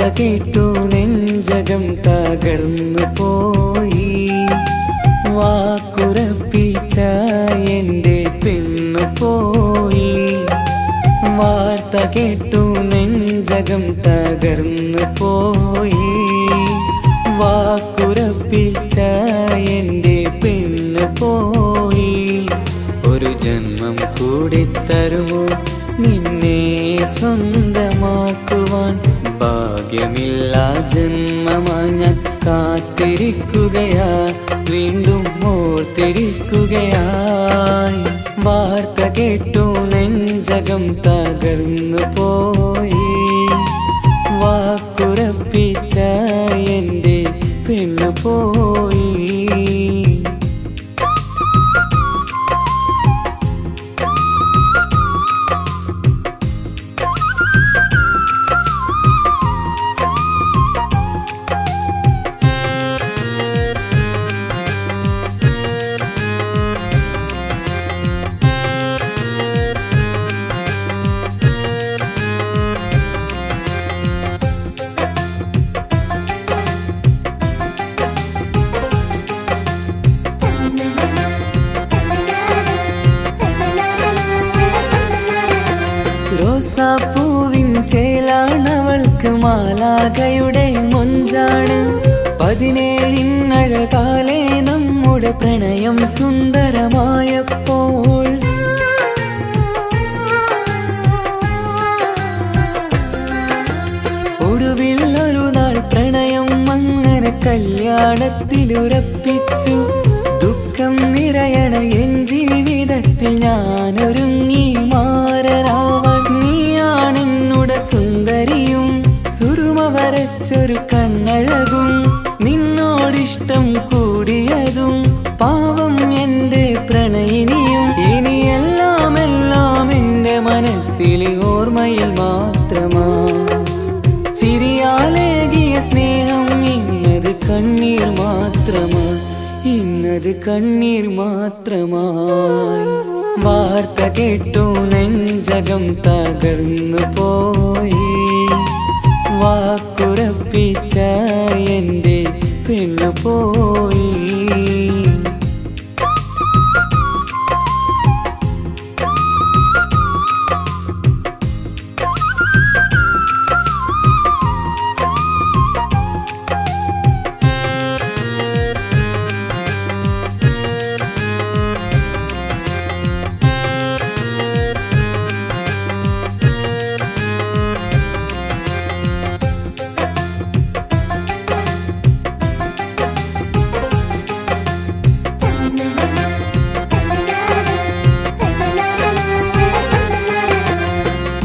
വാർത്ത കേട്ടു നെഞ്ചകം തകർന്നു പോയി. വാക്കുറപ്പിച്ച എൻ്റെ പെണ്ണു പോയി. വാർത്ത കേട്ടു നെഞ്ചകം തകർന്നു പോയി. വാക്കുറപ്പിച്ച എൻ്റെ പെണ്ണു പോയി. ഒരു ജന്മം കൂടി തരുമോ നിന്നെ സ്വന്തമാക്കുവാൻ? ഭാഗ്യമില്ലാ ജന്മമായി ഞാൻ കാത്തിരിക്കുകയാ, വീണ്ടും ഓർത്തിരിക്കുകയായി. വാർത്ത കേട്ടു നെഞ്ചകം തകർന്നു പോയി. വാക്കുറപ്പിച്ച എൻ്റെ പെണ്ണു പോയി. റോസാപ്പൂവിൻ ചേലാണവൾക്ക് മാലാഖയുടെ മൊഞ്ചാണ്. 17 നമ്മുടെ പ്രണയം സുന്ദരമായപ്പോൾ ഒടുവിൽ ഒരു നാൾ പ്രണയം അങ്ങനെ കല്യാണത്തിലുറപ്പിച്ചു. ദുഃഖം നിറയണ എൻ ജീവിതത്തിൽ ഞാനൊരുങ്ങി മാറരാവാൻ. നീയാണെന്നുടെ സുന്ദരിയും സുറുമ വരച്ചൊരു കണ്ണഴകും. നിന്നോടിഷ്ടം കൂടിയതും പാവം എൻ്റെ പ്രണയിനിയും. ഇനിയെല്ലാം എല്ലാം എൻ്റെ മനസ്സിലെ ഓർമ്മയിൽ മാത്രമാ. ചിരിയാലേകിയ സ്നേഹം ഇന്നത് കണ്ണീർ മാത്രമാ, ഇന്നത് കണ്ണീർ മാത്രമായി. വാർത്ത കേട്ടു നെഞ്ചകം തകർന്നു പോയി. വാക്കുറപ്പിച്ച എൻ്റെ പെണ്ണു പോയി.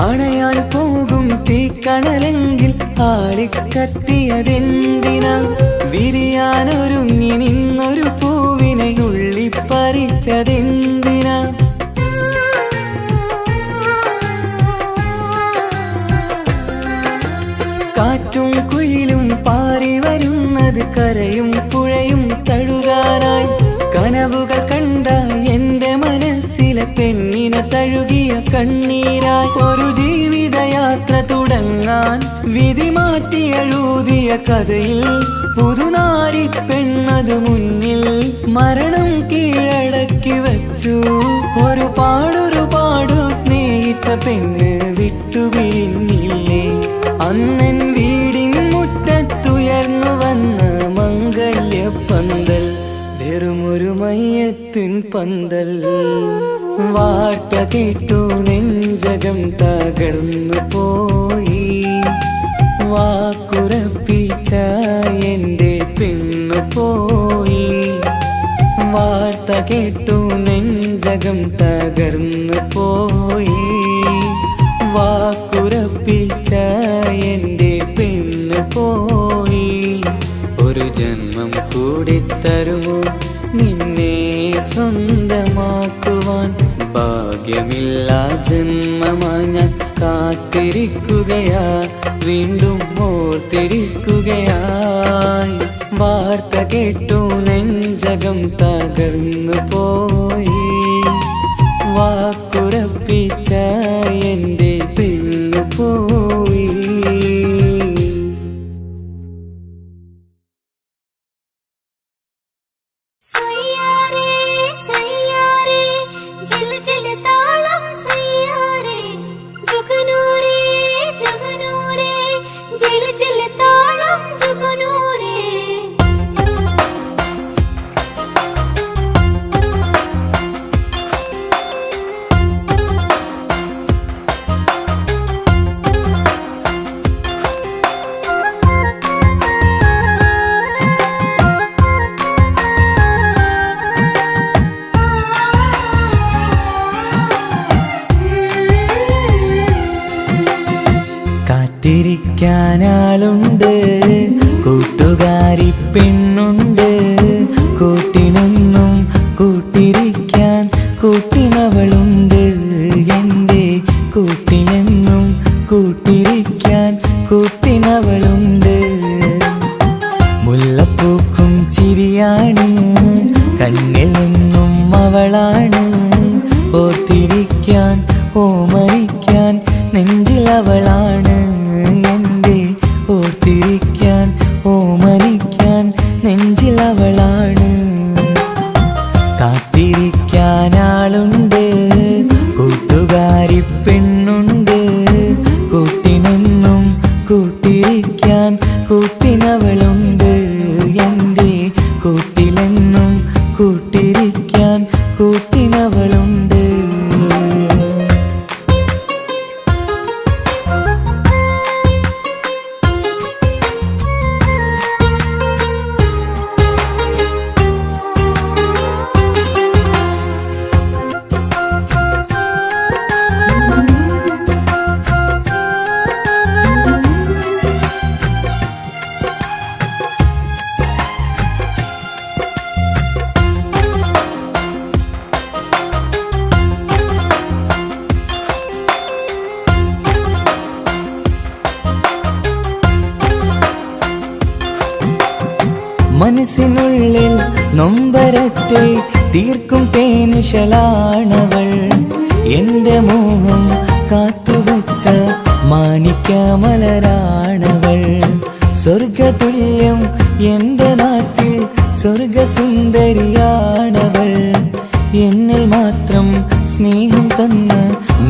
അണയാൻ പോകും തീക്കണലെങ്കിൽ ആളിക്കത്തിയതെന്തിനാ? വിരിയാനൊരുങ്ങി നിന്നൊരു പൂവിനെ ഉള്ളിപ്പറിച്ചതെന്തിനാ? കാറ്റും കുയിലും പാറി വരുന്നത് കരയും പുഴയും തഴുകാനായി. കനവുകൾ കണ്ട എൻ്റെ മനസ്സിലെ പെണ്ണിനെ തഴുകിയ കണ്ണീരായി. ഒരു ജീവിതയാത്ര തുടങ്ങാൻ വിധി മാറ്റി എഴുതിയ കഥയിൽ പുതുനാരി പെണ്ണത് മുന്നിൽ മരണം കീഴടക്കി വച്ചു. ഒരുപാടൊരുപാടു സ്നേഹിച്ച പെണ്ണ് വിട്ടുപിരിഞ്ഞില്ലേ? അന്നൻ വീടിൻ മുറ്റത്തുയർന്നു വന്ന മംഗല്യപ്പന്തൽ വെറുമൊരു മയ്യത്തിൻ പന്തൽ. വാർത്ത കേട്ടു നെഞ്ചകം തകർന്നു പോയി. വാക്കുറപ്പിച്ച എൻ്റെ പെണ്ണു പോയി. വാർത്ത കേട്ടു നെഞ്ചകം തകർന്നു പോയി. വാക്കുറപ്പിച്ച എൻ്റെ പെണ്ണു പോയി. ഒരു ജന്മം കൂടി തരുമോ നിന്നെ സ്വന്തമാക്കുവാൻ? ഭാഗ്യമില്ലാ ജന്മമായി ഞാൻ കാത്തിരിക്കുകയാ, വീണ്ടും ഓർത്തിരിക്കുകയായി. വാർത്ത കേട്ടു നെഞ്ചകം തകർന്നു പോയി. വാക്കുറപ്പിച്ച എൻ്റെ പെണ്ണു പോയി. കാത്തിരിക്കാനാളുണ്ട്, കൂട്ടുകാരി പെണ്ണുണ്ട്, കൂട്ടിനെന്നും കൂട്ടിരിക്കാൻ കൂട്ടിനവളുണ്ട്. എൻ്റെ കൂട്ടിനെന്നും കൂട്ടിരിക്കാൻ കൂട്ടിനവളുണ്ട്. മുല്ലപ്പൂക്കും ചിരിയാണ്, കണ്ണിൽ നിന്നും അവളാണ്, ഓർത്തിരിക്കാൻ ഓമരിക്കാൻ നെഞ്ചിലവളാണ്. എൻ്റെ ഓർത്തിരിക്കാൻ ഓമരിക്കാൻ നെഞ്ചിലവളാണ്. കാത്തിരിക്കാനാളുണ്ട്, കൂട്ടുകാരി പെണ്ണുണ്ട്, കൂട്ടിനെന്നും കൂട്ടിരിക്കാൻ കൂട്ടിനവളുണ്ട്. എൻ്റെ കൂട്ടിലെന്നും കൂട്ടിരിക്കാൻ കൂട്ടിനവളുണ്ട്. മനസ്സിനുള്ളിൽ നൊമ്പരത്തെ തീർക്കും തേനിശലാണവൾ. എൻ്റെ മോഹം കാത്തുവച്ച മാണിക്യമലരാണവൾ. സ്വർഗതുല്യം എൻ്റെ നാട്ടിൽ സ്വർഗസുന്ദരിയാണവൾ. എന്നിൽ മാത്രം സ്നേഹം തന്ന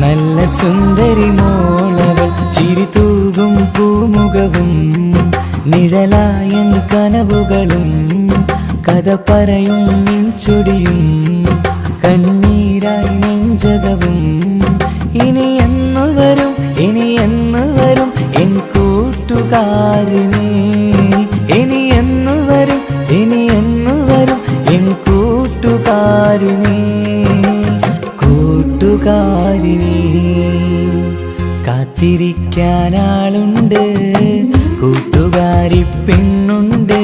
നല്ല സുന്ദരി മോളവൾ. ചിരി തൂകും പൂമുഖവും നിഴലായൻ കനവുകളും കഥ പറയും നിൻചൊടിയും കണ്ണീരായി നെഞ്ചകവും. ഇനി എന്നു വരും ഇനി എന്നു വരും എൻ കൂട്ടുകാരിനെ. ഇനി എന്നു വരും ഇനി എന്നു വരും എൻ കൂട്ടുകാരിനെ. കൂട്ടുകാരിനെ കാത്തിരിക്കാനാളുണ്ട്, കൂട്ടുകാരി പെണ്ണുണ്ട്,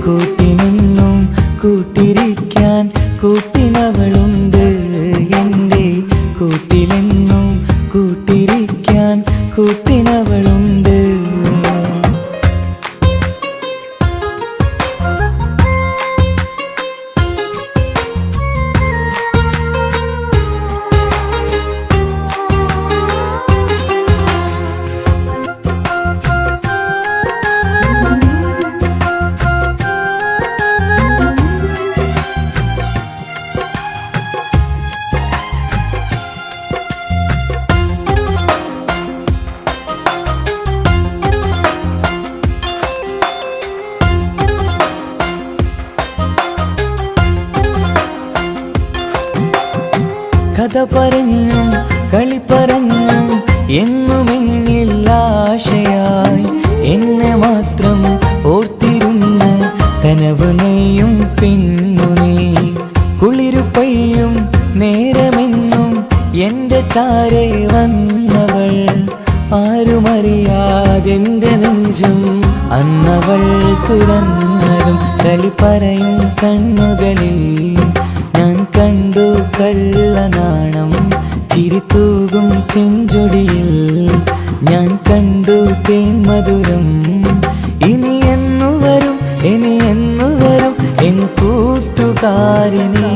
കൂട്ടിനെന്നും കൂട്ടിരിക്കാൻ കൂട്ടിനവളുണ്ട്. എൻ്റെ കൂട്ടിലെന്നും കൂട്ടിരിക്കാൻ കൂട്ടിനവളുണ്ട്. കഥ പറഞ്ഞും കളി പറഞ്ഞും എന്നുമെന്നിൽ ആശയായി എന്നെ മാത്രം ഓർത്തിരുന്ന കനവ് നെയ്യും പെണ്ണുനീ. കുളിരു പെയ്യും നേരമെന്നും എൻ്റെ ചാരെ വന്നവൾ. ആരുമറിയാതെൻ്റെ നെഞ്ചും അന്നവൾ തുറന്നതും കളി പറയും കണ്ണുകളിൽ ഞാൻ കണ്ടു കള്ളനാണം. ചിരിത്തൂകും ചെഞ്ചൊടിയിൽ ഞാൻ കണ്ടു തേന്മധുരം. ഇനി എന്നു വരും ഇനി എന്നു വരും എൻ കൂട്ടുകാരിനെ.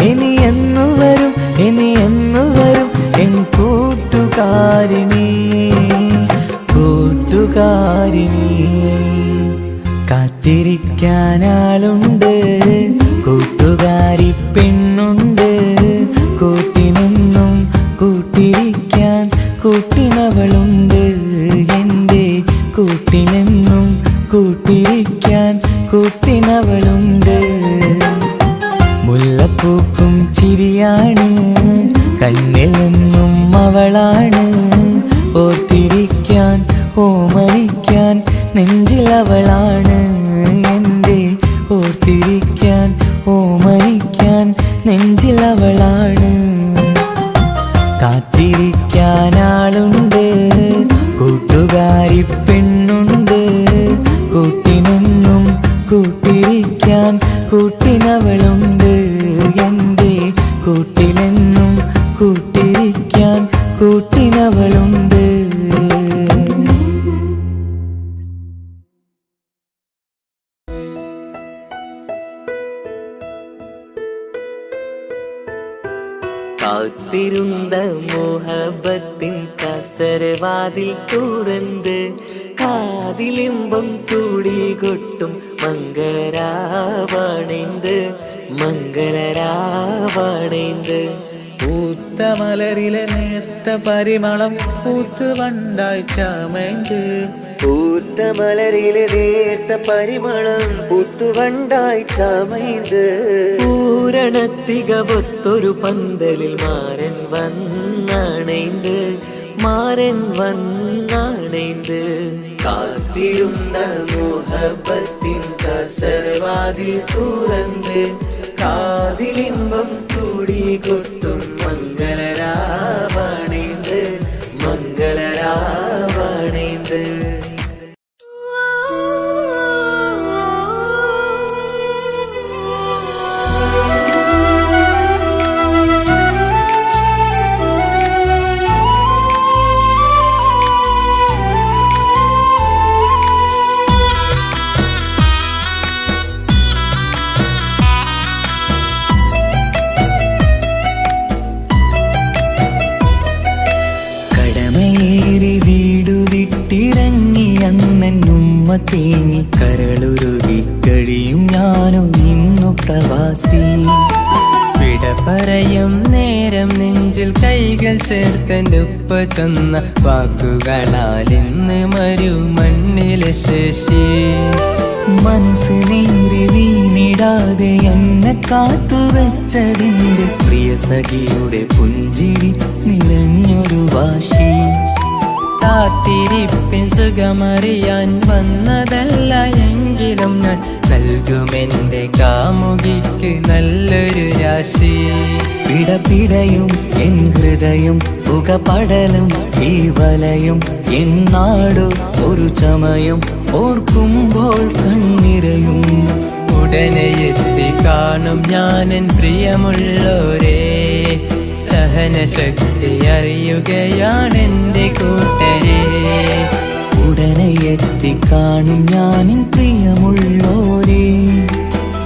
ഇനി എന്നു വരും ഇനി എന്നു വരും എൻ കൂട്ടുകാരിനെ. കൂട്ടുകാരിനെ കാത്തിരിക്കാനാളുണ്ട്, കൂട്ടുകാരി പെണ്ണുണ്ട്, കൂട്ടിനെന്നും കൂട്ടിരിക്കാൻ കൂട്ടിനവളുണ്ട്. എൻ്റെ കൂട്ടിനെന്നും കൂട്ടിരിക്കാൻ കൂട്ടിനവളുണ്ട്. മുല്ലപ്പൂക്കും ചിരിയാണ്, കണ്ണിൽ നിന്നും അവളാണ്, ഓർത്തിരിക്കാൻ ഓമരിക്കാൻ നെഞ്ചിലവളാണ്. എൻ്റെ ഓർത്തിരിക്കാൻ ഓമരിക്കാൻ നെഞ്ചിലവളാണ്. കാത്തിരിക്കാനാളുണ്ട്, കൂട്ടുകാർ കിന്നാരി പെണ്ണുണ്ട് കൂട്ടിനെന്നും കൂട്ടിരിക്കാൻ കൂട്ടിനവളുണ്ട്. എൻ്റെ കൂട്ടിലെന്നും കൂട്ടിരിക്കാൻ കൂട്ടിനവളുണ്ട്. കാത്തിരുന്ന മോഹബത്തിൻ കസരവാതിൽ തുറന്ന് കാതിലിമ്പം കൂടികൊട്ടും മംഗളരാവണൈന്ത് മംഗളരാവണൈന്ത്. പൂത്ത മലരിലെ നേർത്ത പരിമളം പൂത്ത് വണ്ടായി ചമൈന്ത്. പൂത്ത മലരിലെ നേർത്ത പരിമളം പൂത്തുവണ്ടായി ചമൈന്ത്. പൂരണത്തികവൊത്തൊരു പന്തലിൽ മാരൻ വന്നണൈന്ത് മാരൻ വന്നണൈന്ത്. കാത്തിരുന്ന മോഹബത്തിൻ കസരവാതിൽ തുറന്ന് കാതിലിമ്പം കൂടികൊട്ടും മംഗളരാവണൈന്ത് മംഗളരാവണൈന്ത്. തേങ്ങി കരളുരുകി കഴിയും ഞാനും ഇന്നു പ്രവാസി. വിട പറയും നേരം നെഞ്ചിൽ കൈകൾ ചേർത്തെൻ്റെ ഉപ്പ ചെന്ന വാക്കുകളാൽ ഇന്ന് മരു മണ്ണിലെ ശേഷി. മനസ്സ് നീറി വീണിടാതെ എന്നെ കാത്തുവെച്ചതിൻ്റെ പ്രിയ സഖിയുടെ പുഞ്ചിരി നിറഞ്ഞൊരു വാശി. കാത്തിരിപ്പിൻ സുഖമറിയാൻ വന്നതല്ല എങ്കിലും ഞാൻ നൽകുമെൻ്റെ കാമുകിക്ക് നല്ലൊരു രാശി. പിടപിടയും എൻ ഹൃദയം പുകപടലും ഈ വലയും എന്നാടു ഒരു ചമയം ഓർക്കുമ്പോൾ കണ്ണിരയും. ഉടനെ എത്തി കാണും ഞാനെൻ പ്രിയമുള്ളോരേ. സഹനശക്തി അറിയുകയാണെൻ്റെ കൂട്ടരെ. ഉടനെ എത്തിക്കാണും ഞാനിൻ പ്രിയമുള്ളോരേ.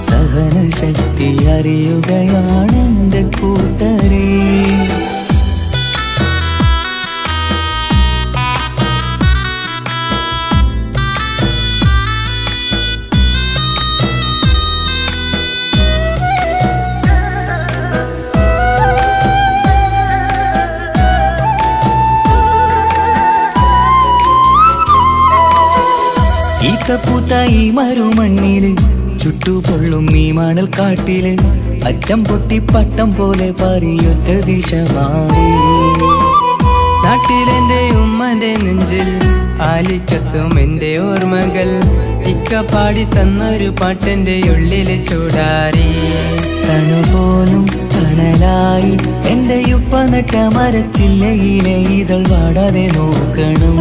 സഹനശക്തി അറിയുകയാണെൻ്റെ കൂട്ടരേ. ഈത്തപ്പൂത്ത ഈ മരുമണ്ണില് ചുട്ടുപൊള്ളും ഈ മണൽ കാട്ടില് അറ്റം പൊട്ടി പട്ടം പോലെ പറയൊറ്റ ദിശ മാറി. നാട്ടിലെന്റെ ഉമ്മന്റെ നെഞ്ചിൽ ആലിക്കത്തും എൻ്റെ ഓർമ്മകൾ. ഇക്ക പാടി തന്നൊരു പാട്ടെൻ്റെ ഉള്ളില് ചൂടാറി. തണുപോലും തണലായി എൻ്റെ ഉപ്പ നട്ട മരച്ചില്ലയിലെ ഇതൾ വാടാതെ നോക്കണം.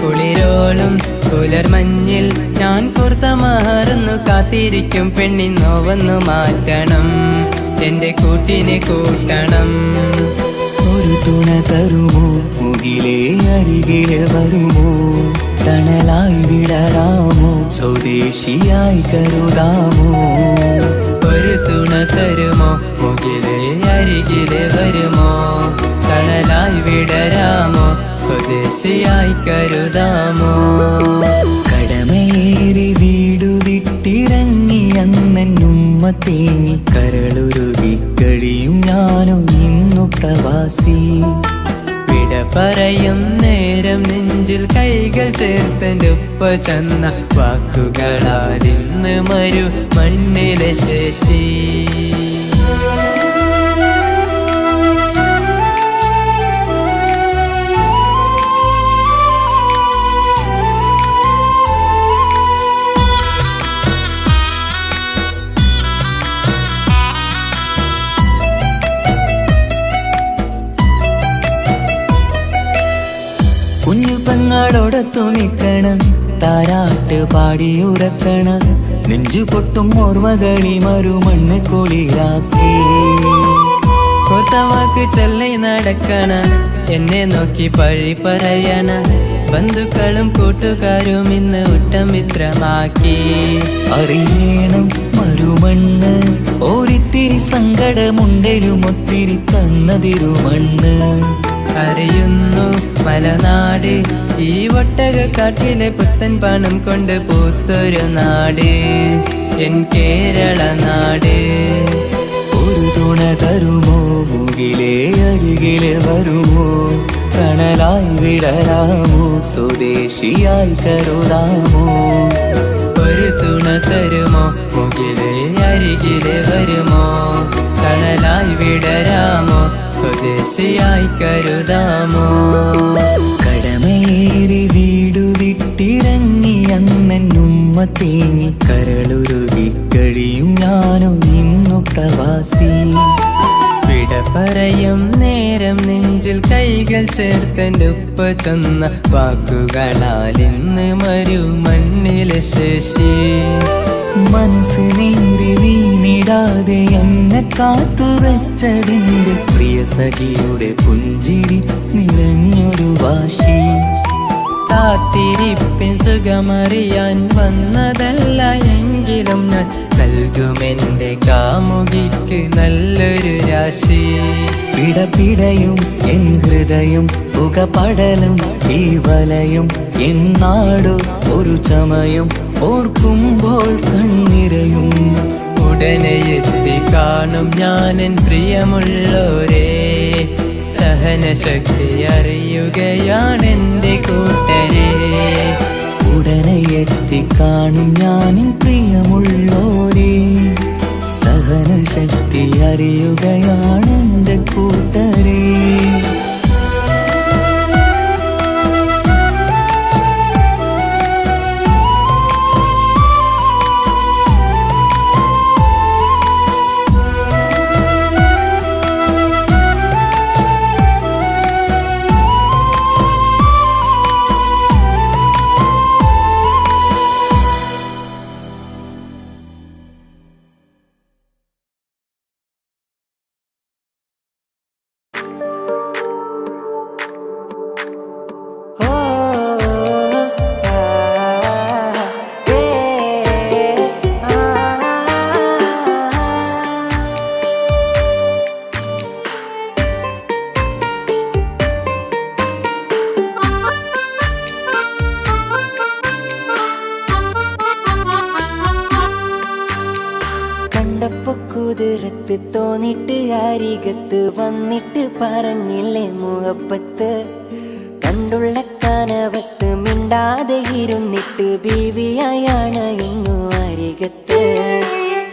കുളിരോളും പുലർമഞ്ഞിൽ ഞാൻ കുർത്ത മാറുന്നു കാത്തിരിക്കും പെണ്ണിന്നോ വന്നു മാറ്റണം. എൻ്റെ കൂട്ടിനെ കൂട്ടണം. ഒരു തുണ തരുമോ മുകിലേ അരികിലെ വരുമോ. തണലായി വിടരാമോ സ്വദേശിയായി കരുതാമോ. ഒരു തുണ തരുമോ മുകിലേ അരികിലെ വരുമോ. തണലായി വിടരാമോ സ്വദേശിയായി കരുതാമോ. കടമയേറി വീടു വിട്ടിറങ്ങി അന്നുമ്മ തേങ്ങി കരളുരുകി കഴിയും ഞാനും ഇന്നു പ്രവാസി. വിട പറയും നേരം നെഞ്ചിൽ കൈകൾ ചേർത്തെൻ്റെ ഉപ്പ ചെന്ന വാക്കുകളാൽ ഇന്ന് മരു മണ്ണിലെ ശേഷി. അവളോടൊത്തു നിൽക്കണ താരാട്ട് പാടിയുറക്കണ നെഞ്ചു പൊട്ടും ഓർമ്മകളി മറുമണ്ണ് കുളിരാക്കി കോർത്തവാക്ക് ചൊല്ലി നടക്കണ എന്നെ നോക്കി പഴി പറയണ ബന്ധുക്കളും കൂട്ടുകാരും ഇന്ന് ഉട്ടമിത്രമാക്കി അറിയണം മറുമണ്ണ് ഒരിത്തിരി സങ്കടമുണ്ടേലും ഒത്തിരി തന്നതിരുമണ്ണ് അറിയുന്നു മലനാട് ഈ ഒട്ടകക്കാട്ടിലെ പുത്തൻ പണം കൊണ്ട് പൂത്തൊരു നാട് എൻ കേരള നാട് ഒരു തുണ തരുമോ മുകിലേ അരികിലെ വരുമോ കണലായി വിടരാമോ സ്വദേശിയായി കരുതാമോ ഒരു തുണ തരുമോ മുകിലെ അരികിലെ വരുമോ കണലായി വിടരാമോ സ്വദേശിയായി കരുതാമോ കടമേറി വീടു വിട്ടിറങ്ങി അന്നുമ്മ തേങ്ങി കരളുരുകി കഴിയും ഞാനോ ഇന്നു പ്രവാസി വിട പറയും നേരം നെഞ്ചിൽ കൈകൾ ചേർത്തെൻ്റെ ഉപ്പ ചൊന്ന വാക്കുകളാൽ ഇന്ന് മരുമണ്ണിലെ ശേഷി മനസ്സ് നീറി വീണിടാതെ എന്നെ കാത്തുവെച്ചതിൻ്റെ പ്രിയ സഖിയുടെ പുഞ്ചിരി നിറഞ്ഞൊരു വാശി കാത്തിരിപ്പിൻ സുഖമറിയാൻ വന്നതല്ല എങ്കിലും ഞാൻ നൽകുമെൻ്റെ കാമുകിക്ക് നല്ലൊരു രാശി പിടപിടയും എൻ ഹൃദയം പുകപടലും ഈ വലയും എന്നാടു ഒരു ചമയം ഓർക്കുമ്പോൾ കണ്ണിരയും ഉടനെ എത്തി കാണും ഞാനെൻ പ്രിയമുള്ളോരേ സഹനശക്തി അറിയുകയാണെൻ്റെ കൂട്ടരെ ഉടനെ എത്തിക്കാണും ഞാനിൻ പ്രിയമുള്ളോരേ സഹനശക്തി അറിയുകയാണെൻ്റെ കൂട്ടരേ കുതിരത്ത് തോന്നിട്ട് അരികത്ത് വന്നിട്ട് പറഞ്ഞില്ലേ മുഹബത്ത് കണ്ടുള്ള കനവത്ത് മിണ്ടാതെ ഇരുന്നിട്ട് ബീവിയായാണ് ഇന്നു അരികത്ത്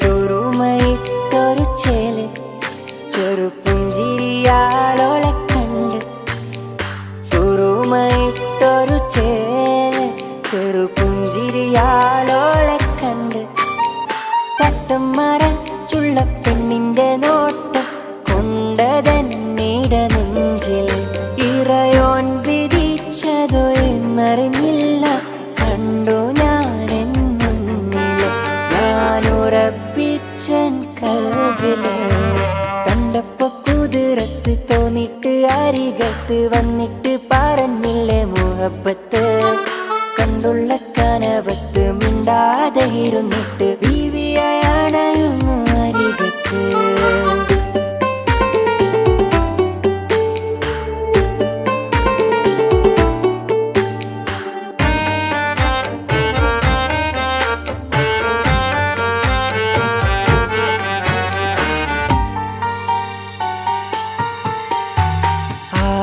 സുറുമയിട്ടൊരു ചേല് ചെറുപുഞ്ചിരിയാളോളെ കണ്ട് സുറുമയിട്ടൊരു ചേല് ചെറുപുഞ്ചിരിയാളോളെ കണ്ട് തട്ടം മറച്ചുള്ള പെണ്ണിന്റെ നോട്ടം കൊണ്ടതന്നീട നെഞ്ചിൽ ഇറയോൻ വിധിച്ചതോ എന്നറിഞ്ഞില്ല കണ്ടു ഞാൻ മുന്നിൽ ഞാനുറപ്പിച്ചൻ കൽവില് കണ്ടപ്പോ കുതിരത്ത് തോന്നിട്ട് അരികത്ത് വന്നിട്ട് പറഞ്ഞില്ലേ മുഹബത്ത് കണ്ടുള്ള കനവത്ത് മിണ്ടാതെ ഇരുന്നിട്ട് ബീവിയാണ് അരികത്ത്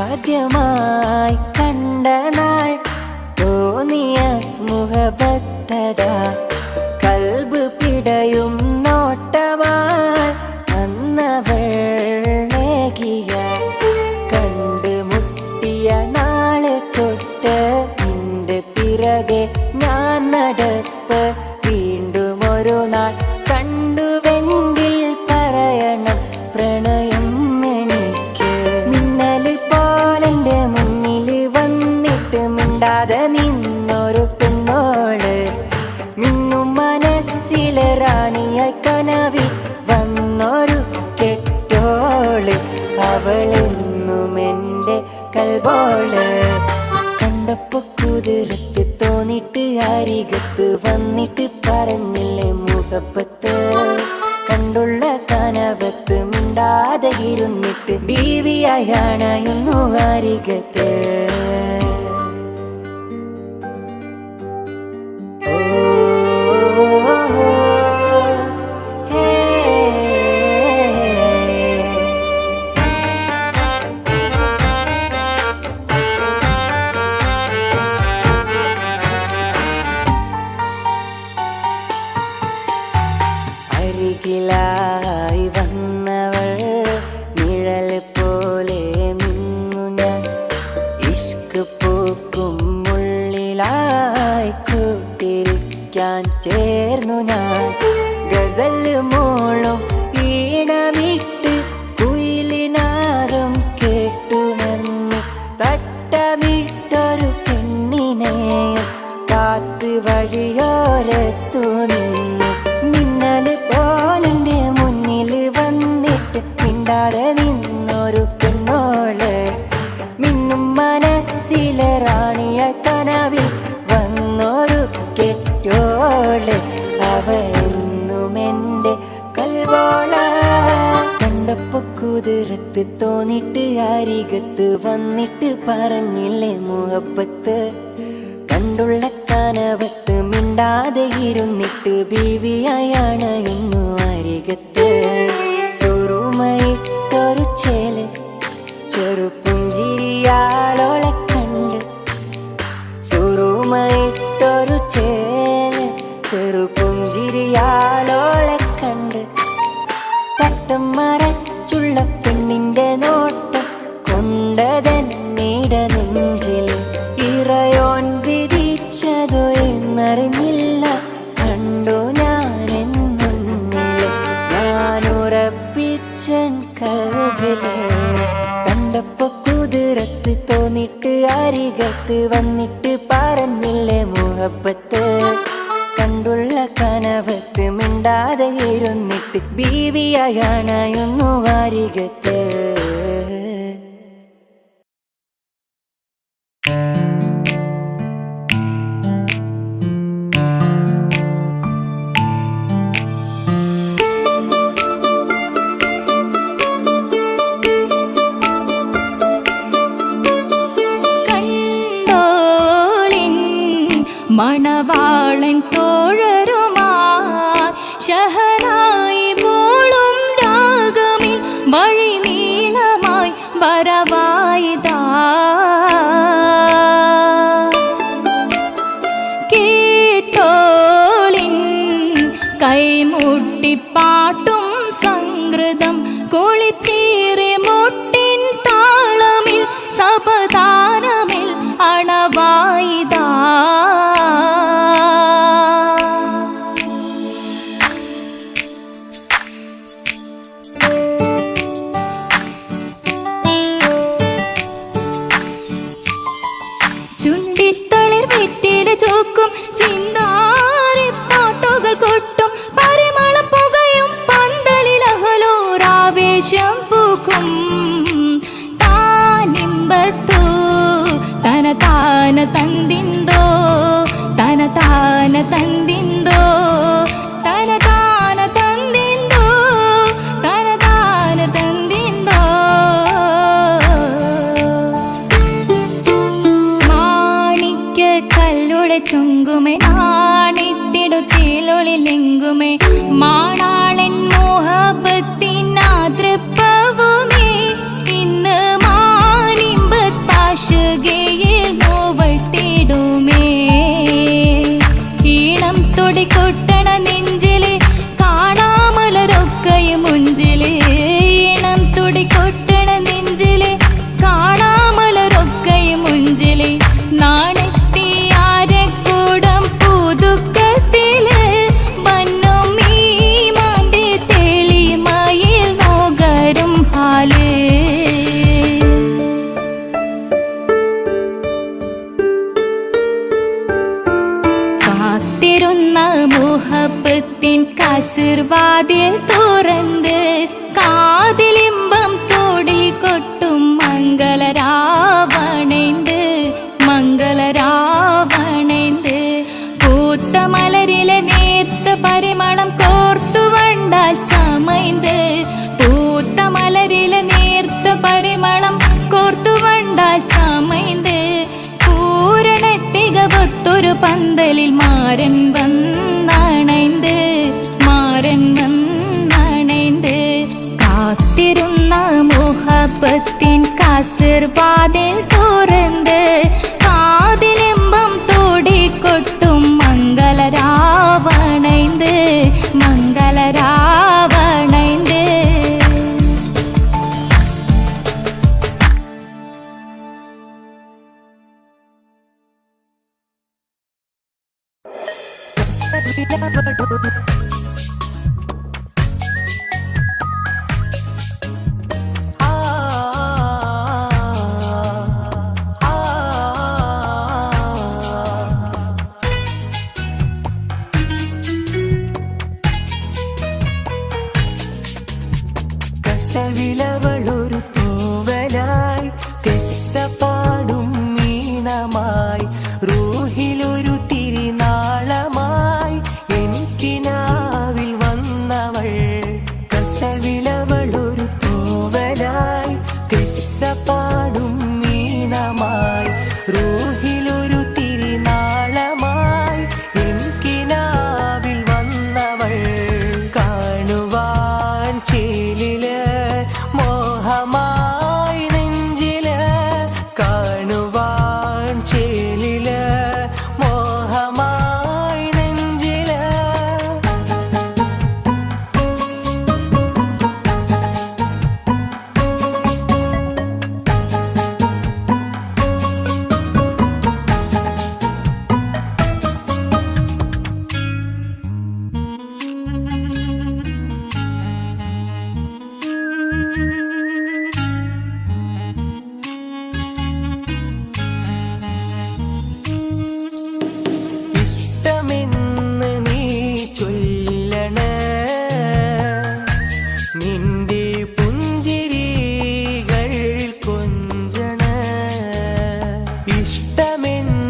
ആദ്യമായി കണ്ട നാൾ തോന്നിയ മുഹബത്തതാ കൽബ് പിടയും നോട്ടമായി അന്നവളേകിയ കണ്ട് മുട്ടിയ നാളെ തൊട്ട് നിന്റെ പിറകെ ഞാൻ നടപ്പ് വീണ്ടും ഒരു നാൾ കണ്ടുവെങ്കിൽ പറയണം പ്രണയം എനിക്ക് മിന്നല് പോലെന്റെ മുന്നിൽ വന്നിട്ട് മിണ്ടാതെ അവളെന്നും എൻ്റെ കൽബോള്. കണ്ടപ്പോ കുതിരത്ത് തോന്നിട്ട് അരികത്ത് വന്നിട്ട് പറഞ്ഞില്ലേ മുഹബത്ത്. കണ്ടുള്ള കനവത്ത് മിണ്ടാതെ ഇരുന്നിട്ട് ബീവിയായണയുന്നു അരികത്ത്. അരികിലായി വന്നവൾ നിഴൽ പോലെ നിന്നു ഞാൻ. ഇഷ്ക് പൂക്കും മുള്ളിലായി കൂട്ടിരിക്കാൻ ചേർന്നു ഞാൻ. ഗസൽ മോളും ഈണമിട്ട് കുയിലിനാദം കേട്ടുണർന്നു. തട്ടമിട്ടൊരു പെണ്ണിനെ കാത്ത് വഴിയോരത്തു നിന്നു. മിന്നല് പോലെന്റെ മുന്നിൽ വന്നിട്ട് മിണ്ടാതെ നിന്നൊരു പെണ്ണോള്. മിന്നും മനസ്സിലെ റാണിയ കനവിൽ വന്നൊരു കെട്ടോള്. അവളെന്നും എൻ്റെ കൽബോള. കണ്ടപ്പോ കുതിരത്ത് തോന്നിട്ട് അരികത്ത് വന്നിട്ട് പറഞ്ഞില്ലേ മുഹബത്ത്. കണ്ടുള്ള കനവത്ത് മിണ്ടാതെ ഇരുന്നിട്ട് ബീവിയായണയുന്നു അരികത്ത്. സുറുമയിട്ടൊരു ചേല് ചെറുപുഞ്ചിരിയാലോളെ കണ്ട്. സുറുമയിട്ടൊരു ചേല് ചെറുപുഞ്ചിരിയാലോളെ കണ്ട്. തട്ടം മറച്ചുള്ള പെണ്ണിന്റെ നോട്ടം കൊണ്ടതന്നീട നെഞ്ചിൽ. ഇറയോൻ വിധിച്ചതോ എന്നറിഞ്ഞില്ല. കണ്ടു ഞാനെൻ മുന്നില് ഞാനുറപ്പിച്ചൻ കൽബില്. കണ്ടപ്പോ കുതിരത്ത് തോന്നിട്ട് അരികത്ത് വന്നിട്ട് പറഞ്ഞില്ലേ മുഹബത്ത്. കണ്ടുള്ള കനവത്ത് മിണ്ടാതെ ഇരുന്നിട്ട് ബീവിയായണയുന്നു അരികത്ത്. മണവാളൻ തോഴരുമാ ശഹനായി പോളും രാഗമിൽ വഴി നീളമായി വരവായിതാ. കേട്ടോളിൻ കൈമുട്ടിപ്പാട്ടും സംഗൃതം കുളിച്ചേറി മുട്ടിൻ താളമിൽ സപതാരമിൽ അണവായിതാ. ചുണ്ടിത്തളിർ വെറ്റില ചോക്കും ചിന്താരിപ്പാട്ടുകൾ കൊട്ടും പരിമളം പുകയും പന്തലിൽ അഹലോരാവേശം പൂക്കും. താനിമ്പത്തു തന താന തന്തിന്തോ തന താന തന്തിന്തോ തന താന തന്തിന്തോ തന താന തന്തിന്തോ. മാണിക്യ കല്ലുടെ ചുങ്കുമേ നാണിത്തിടു ചീലൊളിലെങ്കുമേ മാണാളൻ മോഹബത്തിനാതൃപ്പവുമേ. ഇന്ന് മാനിമ്പത്താശുകയിൽ നോവഴ്ത്തിടുമേ. ഈണം തൊടിക്കൊട്ടണ നെഞ്ചില് കാണാമലരൊക്കെയും മുഞ്ചില്. ഈണം തൊടിക്കൊട്ടണ നെഞ്ചില് കാണാമലരൊക്കെയും മുഞ്ചില്. നാണത്തിയാരക്കൂടം പുതുക്കത്തില് വന്നും ഈ മാന്റെ തെളിമയിൽ നോകരും ഹാല്. കാത്തിരുന്ന മുഹബത്തിൻ കസിർവാതിൽ തുറന്ന് കാതിലിമ്പം மாறன் வந்தணைந்து കാത്തിരുന്ന മുഹബത്തിൻ കാസിർവാതിൽ തുറന്ന് കാതിലിമ്പം തോടിക്കൊട്ടും മംഗളരാവണൈந்து മംഗളരാവണൈந்து കസവിലവളൊരു തൂവലായി കെസ്സപ്പാടും മീനമായി റൂഹിലൊരു തിരിനാളമായി എനിക്കിനാവിൽ വന്നവൾ കസവിലവളൊരു തൂവലായി കെസ്സപ്പാടും മീനമായി റൂഹിലൊരു തിരിനാളമായി എനിക്കിനാവിൽ വന്നവൾ കാണുവാൻ ചേലില് മോഹമായി നെഞ്ചില് കാണുവാൻ ചേലില് മോഹമായി നെഞ്ചില് ഇഷ്ടമെന്ന് നീ ചൊല്ലണേ നിന്റെ പുഞ്ചിരികൾ കൊഞ്ചണേ ഇഷ്ടമെന്ന്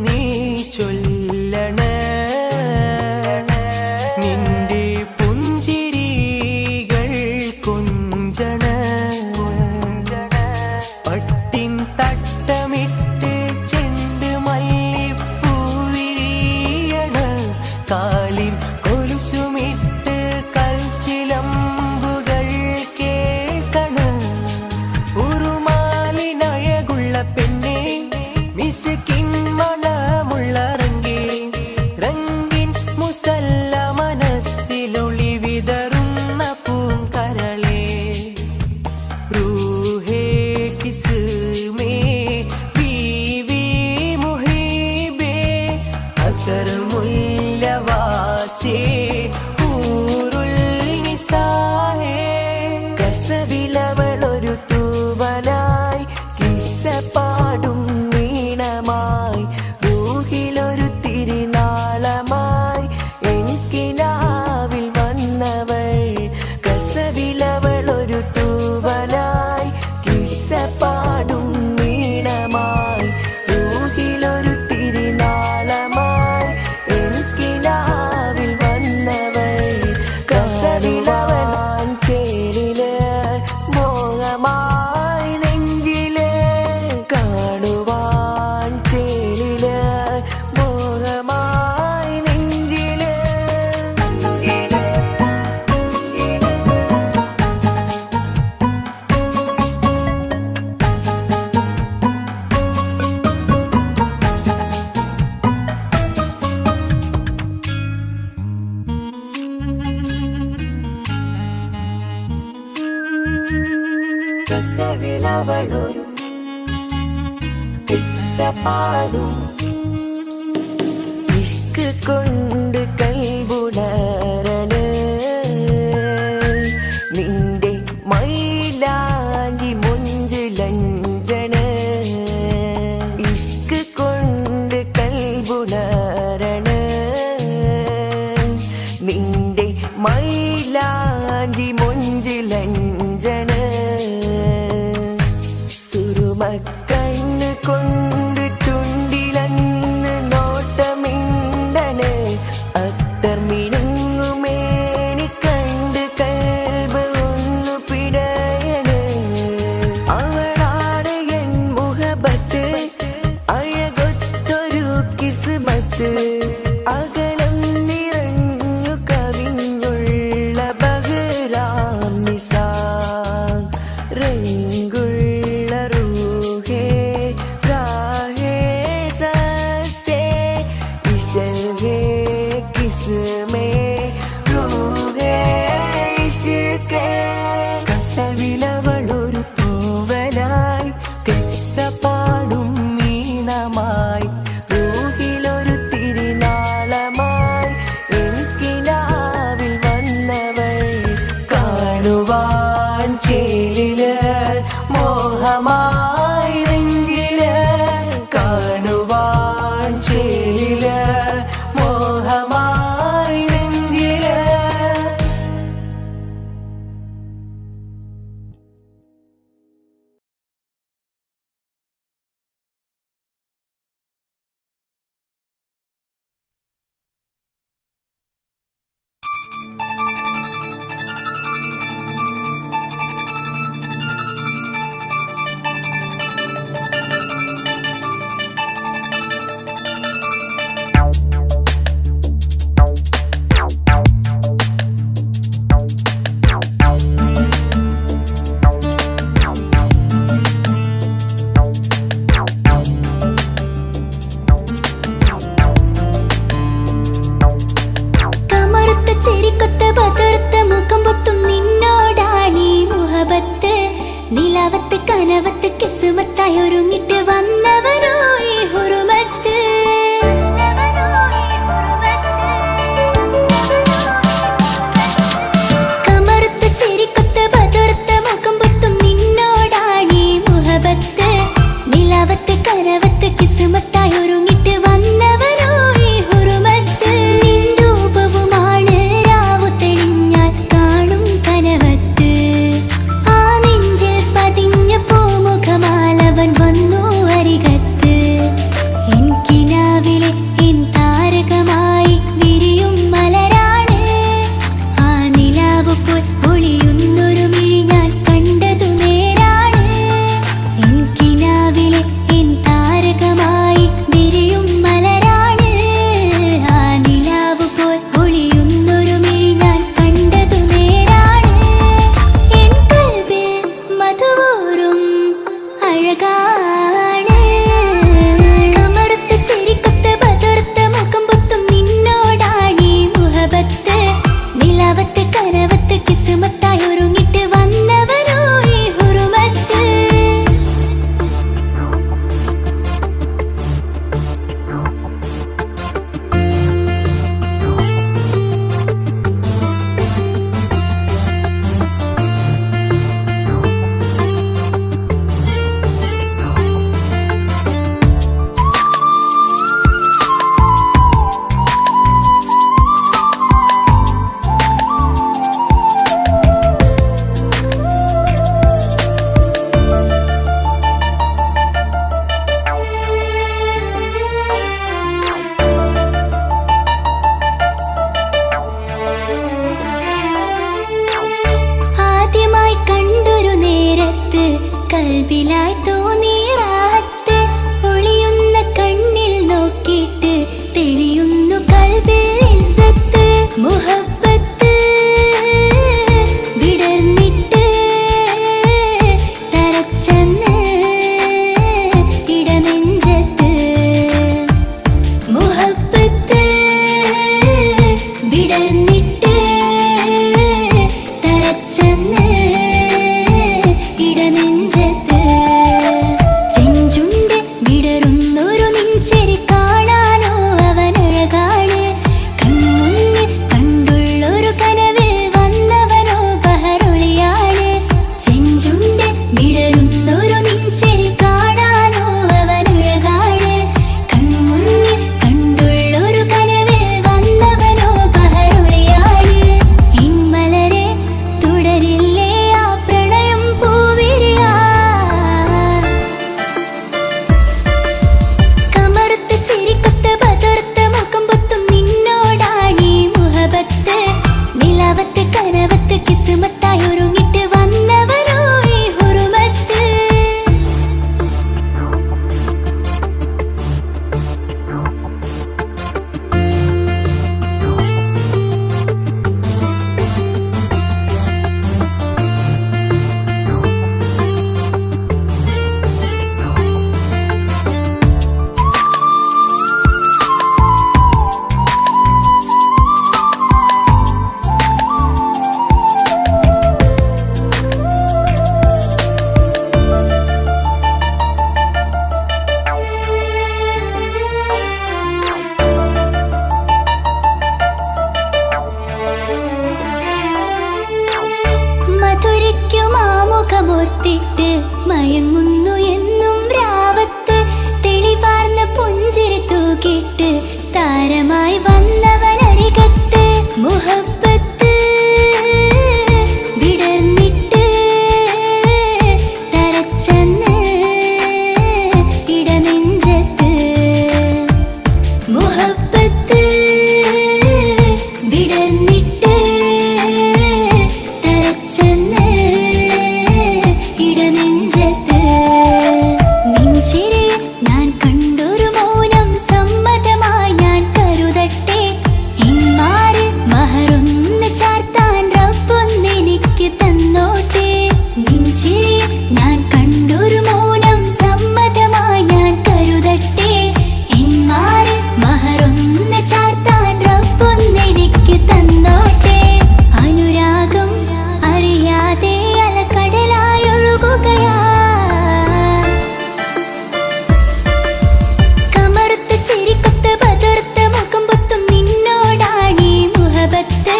നീ ചൊല്ലണേ നിന്റെ പുഞ്ചിരികൾ കൊഞ്ചണേ പട്ടിൻ തട്ടമിട്ട് ചെണ്ട് മല്ലിപ്പൂവിരിയണ് കാലിൻ കൊലുസുമിട്ട് കൽച്ചിലമ്പുകൾ കേൾക്കണ് ഉറുമാലിനഴകുള്ള പെണ്ണെ മിസ്കിൻ മണമുള്ള റംഗിൻ മുസല്ല മനസ്സിലൊളി വിതറുന്ന പൂങ്കരളേ रूहे किस में बीवी मुहिबे असर मुल्लवासे ഊരുൽ നിസാഹേ കസവിലവളൊരു തൂവലായി കിസ്സപ്പാടും വീണമായി റൂഹിലൊരു തിരിനാളമായി എനിക്കിനാവിൽ വന്നവൾ കസവിലവളൊരു തൂവലായി കിസ്സപ്പാടും വീണമായി റൂഹിലൊരു തിരിനാളമായി എനിക്കിനാവിൽ വന്നവൾ കസവിലവൻ ചേരില് മോഹമായി നെഞ്ചില് കാണുവാൻ ചേരില് മോഹമായി നെഞ്ചില് കസവിലവളൊരു കിസ്സപ്പാടും ഇഷ്ക് കൊണ്ട് കൽബുണരണ നിന്റെ മൈലാഞ്ചി മുഞ്ചിലഞ്ചണ ഇഷ്ക് കൊണ്ട് കൽബുണരണ നിന്റെ മൈലാഞ്ചി മുഞ്ചിലഞ്ചണ സുറുമക്കണ്ണ് കൊണ്ട് ചുണ്ടിലന്ന് നോട്ടമിണ്ടണ് അത്തർ മിനുങ്ങുമേനി കണ്ട് കൽബ് ഒന്നു പിടയണ് അവളാണ് എൻ മുഹബത്ത് അഴകൊത്തൊരു കിസ്മത്ത് മോഹമായി നെഞ്ചില് കാണുവാൻ ചേലില് മോഹമായി നെഞ്ചില്. നിലാവത്ത് കനവത്ത് കിസുമത്തായി ഒരുങ്ങിട്ട് വന്നവനോ ഈ ഹുറുമത്ത്. കമറുത്ത ചെരിക്കൊത്ത ബദർത്ത മുഖം പൊത്തും നിന്നോടാണീ മുഹബത്ത്. നിലാവത്ത് കനവത്ത് കിസുമത്തായി ഒരുങ്ങിട്ട് വന്നവനോ ഈ ഹുറുമത്ത്. രൂപവുമാണ് രാവു തെളിഞ്ഞാൽ കാണും കനവത്ത്. ആ നെഞ്ചിൽ പതിഞ്ഞ പൂമുഖമാലവൻ വന്നു അരികത്ത്. എൻ കിനാവിലെ എൻ താരകമായി വിരിയും മലരാണ്. ആ നിലാവ് പോൽ ഒളിയുന്നൊരു മിഴി ഞാൻ കണ്ടതു നേരാണ്. എൻ കിനാവിലെ എൻ താരകമായി വിരിയും മലരാണ്. ആ നിലാവ് പോൽ ഒളിയുന്നൊരു മിഴി ഞാൻ കണ്ടതു നേരാണ്. എൻ കൽബിൽ മധുവൂറും അഴകാണ്. കമറുത്ത ചെരിക്കൊത്ത ബദർത്ത മുഖം പൊത്തും നിന്നോടാണീ മുഹബത്ത്. നിലാവത്ത് കനവത്ത് കിസുമത്തായി ഒരുങ്ങിട്ട് വന്നവനോ ഈ ഹുറുമത്ത്. ആദ്യമായി കണ്ടൊരു നേരത്ത് കൽബിലായി തോന്നി റാഹത്ത്. ഒളിയുന്ന കണ്ണിൽ നോക്കിയിട്ട് തെളിയുന്നു കൽബിൽ ഇസ്സത്ത്. മുഹബ്ബത്ത് വിടർന്നിട്ട് തരച്ചെന്ന് ഇടനെഞ്ചത്ത്. മുഹബ്ബത്ത് വിടർന്നിട്ട് തരച്ചെന്ന് ഇടനെഞ്ചത്ത്. കേട്ട് മയങ്ങുന്നു എന്നും രാവത്ത് തെളിവാർന്ന പുഞ്ചിരി തൂക്കിട്ട് താരമായി വന്നവനരികത്ത് മുഹബത്ത് വിടർന്നിട്ട് തരച്ചെന്ന് ഇടനെഞ്ചത്ത് മുഹബത്ത് വിടർന്നിട്ട് തരച്ചെന്ന് ഇടനെഞ്ചത്ത് നെഞ്ചിരെ ഞാൻ കണ്ടൊരു മൗനം സമ്മതമായി ഞാൻ കരുതട്ടെ എന്മാര് മഹറൊന്ന് ചാർത്താൻ റബ്ബൊന്നെനിക്ക് തന്നോട്ടെ നെഞ്ചിരെ ഞാൻ കണ്ടൊരു മൗനം സമ്മതമായി ഞാൻ കരുതട്ടെ എന്മാര് മഹറൊന്ന് ചാർത്താൻ റബ്ബൊന്നെനിക്ക് തന്നോട്ടെ അനുരാഗം അറിയാതെ അലക്കടലായി ഒഴുകുകയാ കമറുത്ത ചിരിക്കൊത്ത ബദർത്ത മുഖം പൊത്തും നിന്നോടാണീ മുഹബത്ത്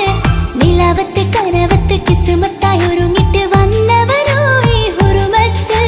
നിലവത്ത് കനവത്ത് കിസ്മത്തായി ഒരുങ്ങിട്ട് വന്നവനോ ഈ ഹുറുമത്ത്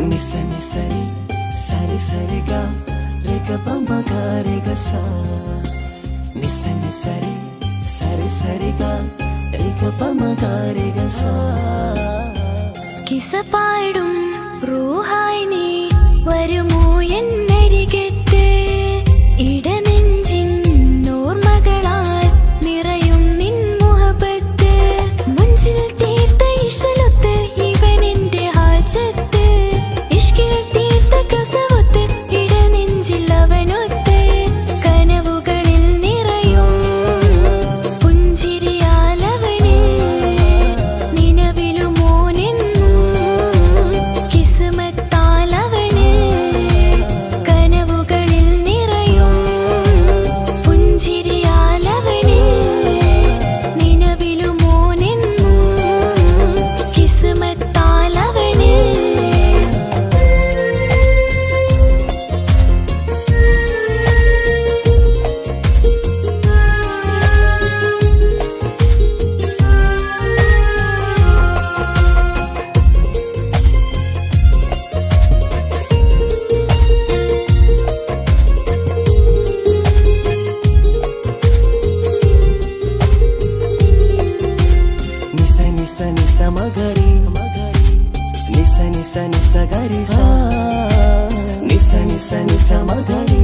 നിസ നിസരി സരി സരിഗ രഗ പമ ഗ സ നിസ നിസരി സരി സരിഗ രഗ പമ ഗ സ കിസ പാടും റൂഹായി നീ വരുമോ എന്നരികത്ത് ഇടനെഞ്ചിൻ ഓർമ്മകളാൽ നിറയും നിൻ മുഹബത്ത് മുഞ്ചിൽ തീർത്ത ഇശലൊത്ത് ഇവനെന്റെ ഹാജത്ത് ഇഷ്കിൽ തീർത്ത കസവത്ത് ഇടനെഞ്ചിൽ അവനൊത്ത് കനവുകളിൽ നിറയും പുഞ്ചിരിയാലവന് നിലവിലുമോനെന്നും കിസ്മത്താലവന് കനവുകളിൽ നിറയും പുഞ്ചിരിയാലവന് നിലവിലുമോനെന്നും കിസ്മത്താലവന് നിസ നിസ നിസ മഗരി നിസ നിസ നിസ ഗരി സ നിസ നിസ നിസ മഗരി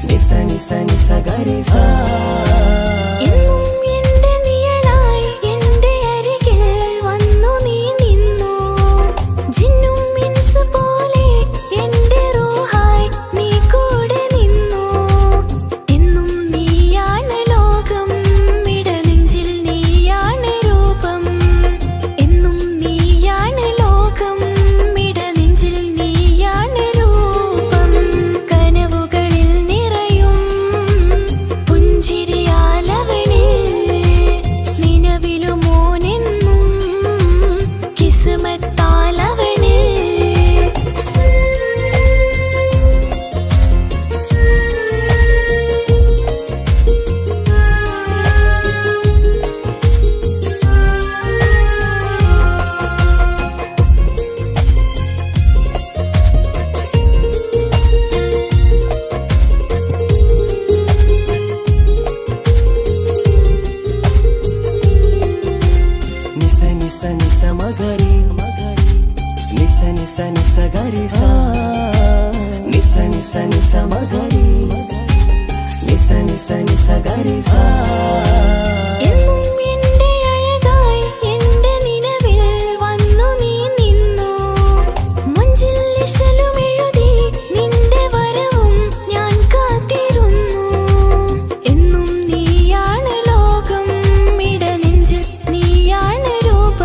നിസ നിസ നിസ ഗരി സ എന്നും എന്റെ നിഴലായി എന്റെ അരികിൽ വന്നു നീ നിന്നു ജിന്നും മിൻസ് പോലെ എന്റെ റൂഹായി നീ കൂടെ നിന്നു എന്നും നീയാണ് ലോകം ഇടനെഞ്ചിൽ നീയാണ് രൂപം എന്നും നീയാണ് ലോകം ഇടനെഞ്ചിൽ നീയാണ് രൂപം കനവുകളിൽ നിറയും പുഞ്ചിരിയാലവന് നിലവിലുമോനെന്നും കിസ്മത്താലവന് നിസ നിസ നിസ മഗരി നിസ നിസ നിസ ഗരി സ നിസ നിസ നിസ മഗരി നിസ നിസ നിസ ഗരി സ എന്നും എന്റെ അഴകായി എന്റെ നിലവിൽ വന്നു നീ നിന്നു മുഞ്ചിൽ ഇശലും എഴുതി നിന്റെ വരവും ഞാൻ കാത്തിരുന്നു എന്നും നീയാണ് ലോകം ഇടനെഞ്ചിൽ നീയാണ് രൂപം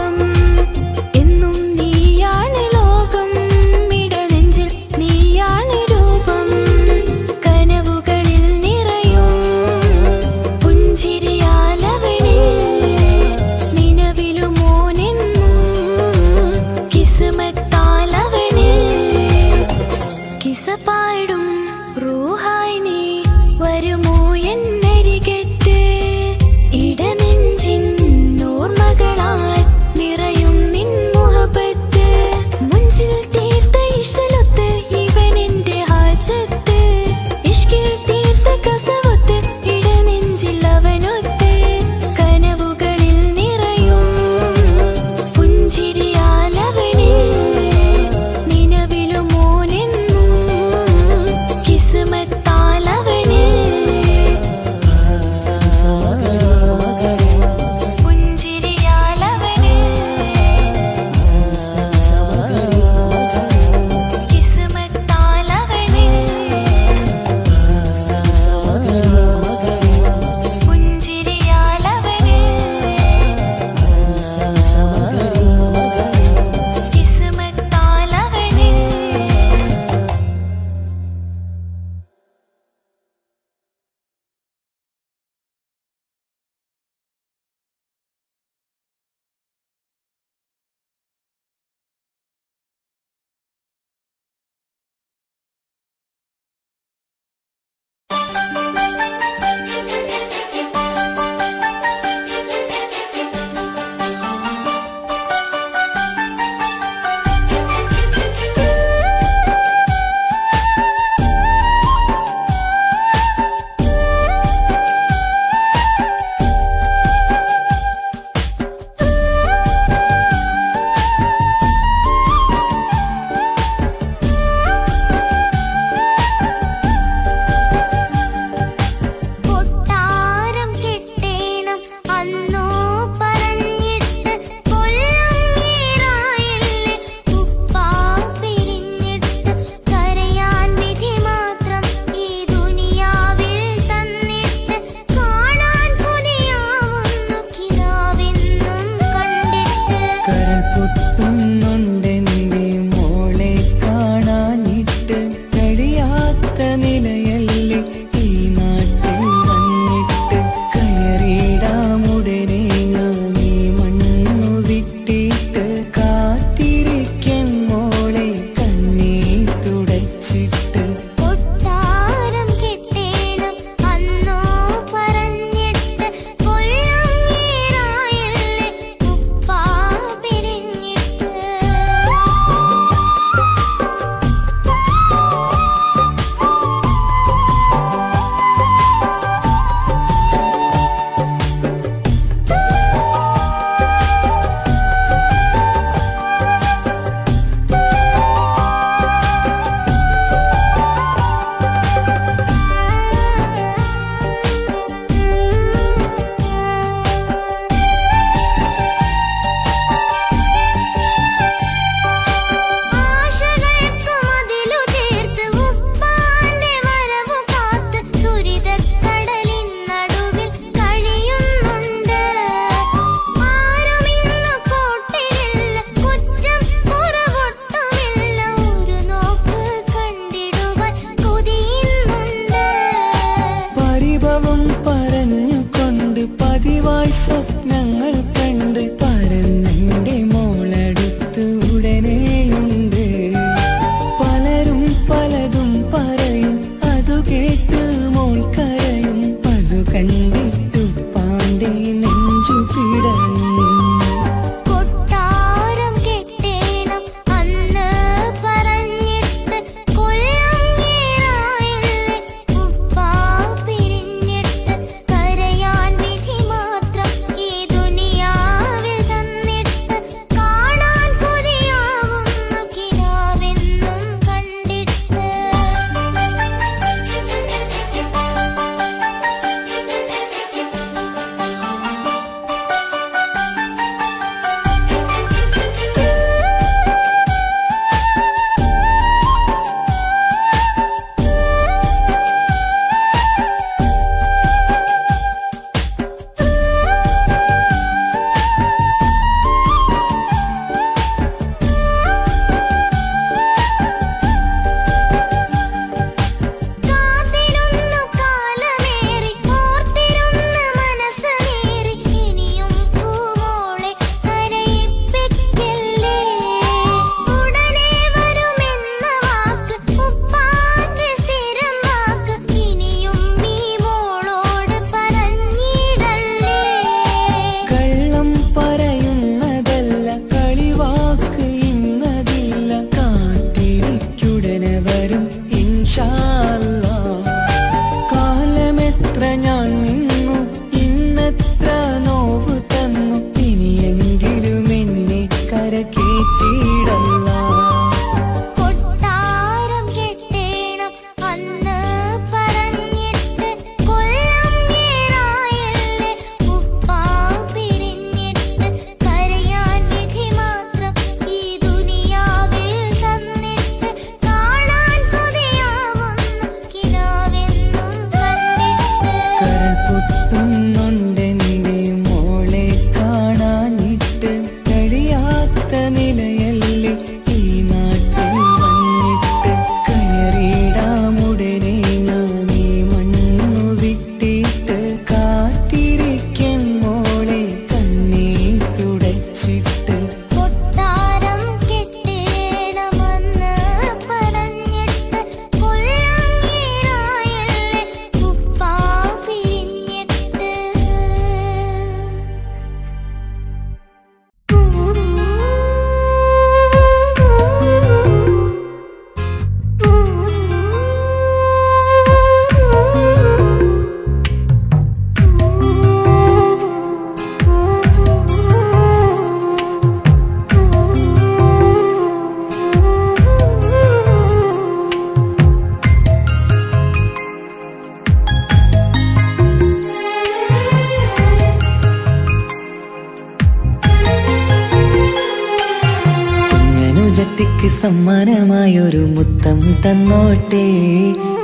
കുഞ്ഞനുജത്തിക്ക് സമ്മാനമായൊരു മുത്തം തന്നോട്ടെ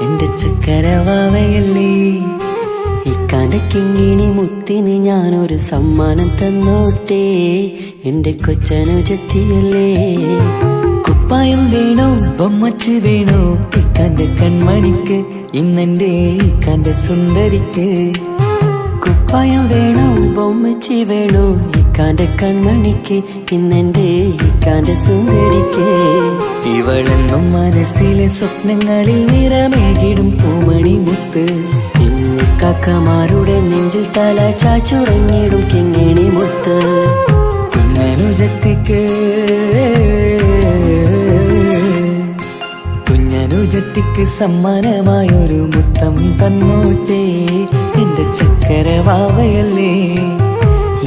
എന്റെ ചക്കരവാവയല്ലേ. ഇക്കാന്റെ കിങ്ങിണി മുത്തിന് ഞാനൊരു സമ്മാനം തന്നോട്ടെ എന്റെ കൊച്ചനുജത്തിയല്ലേ. കുപ്പായം വേണോ ബൊമ്മച്ച് വേണോ ഇക്കാന്റെ കൺമണിക്ക്, ഇന്നെന്റെ ഇക്കാന്റെ സുന്ദരിക്ക്. കുപ്പായം വേണോ ബൊമ്മച്ചി വേണോ ഇക്കാന്റെ കൺമണിക്ക്, ഇന്നെന്റെ ഇക്കാന്റെ സുന്ദരിക്ക്. ഇവളെന്നും മനസ്സിലെ സ്വപ്നങ്ങളിൽ നിറമേകിടും പൂമണി മുത്ത്. കാക്കമാരുടെ നെഞ്ചിൽ തല ചാച്ചുറങ്ങിടും കിങ്ങിണി മുത്ത്. കുഞ്ഞനുജത്തിക്ക് സമ്മാനമായൊരു മുത്തം തന്നോട്ടെ എന്റെ ചക്കരവാവയല്ലേ.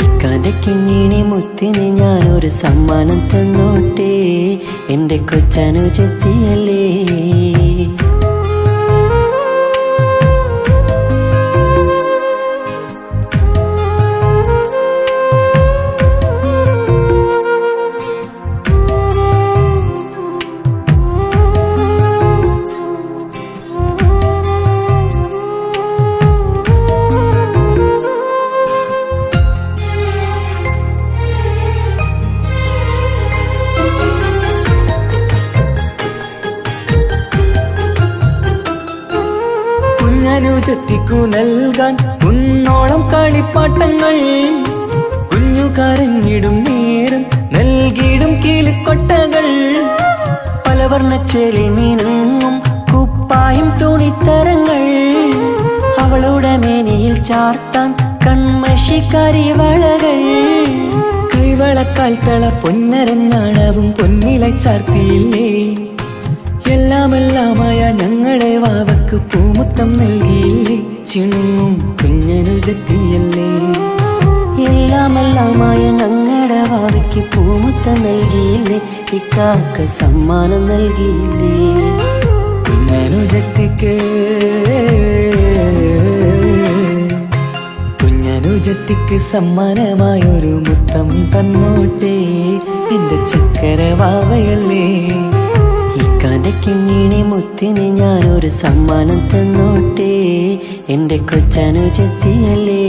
ഇക്കാന്റെ കിങ്ങിണി മുത്തിന് ഞാനൊരു സമ്മാനം തന്നോട്ടെ എന്റെ കൊച്ചനുജത്തിയല്ലേ. കുഞ്ഞനുജത്തിക്കു നൽകാൻ കുന്നോളം കളിപ്പാട്ടങ്ങൾ, കുഞ്ഞു കരഞ്ഞിടും നേരം നൽകിയിടും കീലിക്കൊട്ടകൾ. പലവർണ്ണച്ചേലി മീനും കുപ്പായും തുണിത്തരങ്ങൾ, അവളുടെ മേനിയിൽ ചാർത്താൻ കൺമഷിക്കാരി വളകൾ. കൈവളക്കാൽ തള പൊന്നരഞ്ഞാണവും പൊന്നില ചാർത്തിയില്ലേ. എല്ലാമെല്ലാമായ ഞങ്ങളുടെ വാവക്ക് പൂമുത്തം നൽകിയില്ലേ. ചിണുങ്ങും കുഞ്ഞനുജത്തിയല്ലേ. എല്ലാമെല്ലാമായ ഞങ്ങളുടെ വാവയ്ക്ക് പൂമുത്തം നൽകിയില്ലേ. ഇക്കാക്ക സമ്മാനം നൽകിയില്ലേ. കുഞ്ഞനുജത്തിക്ക് സമ്മാനമായൊരു മുത്തം തന്നോട്ടെ എന്റെ ചക്കരവാവയല്ലേ. ഇക്കാന്റെ കിങ്ങിണി മുത്തിന് ഞാനൊരു സമ്മാനം തന്നോട്ടെ എന്റെ കൊച്ചനുജത്തിയല്ലേ.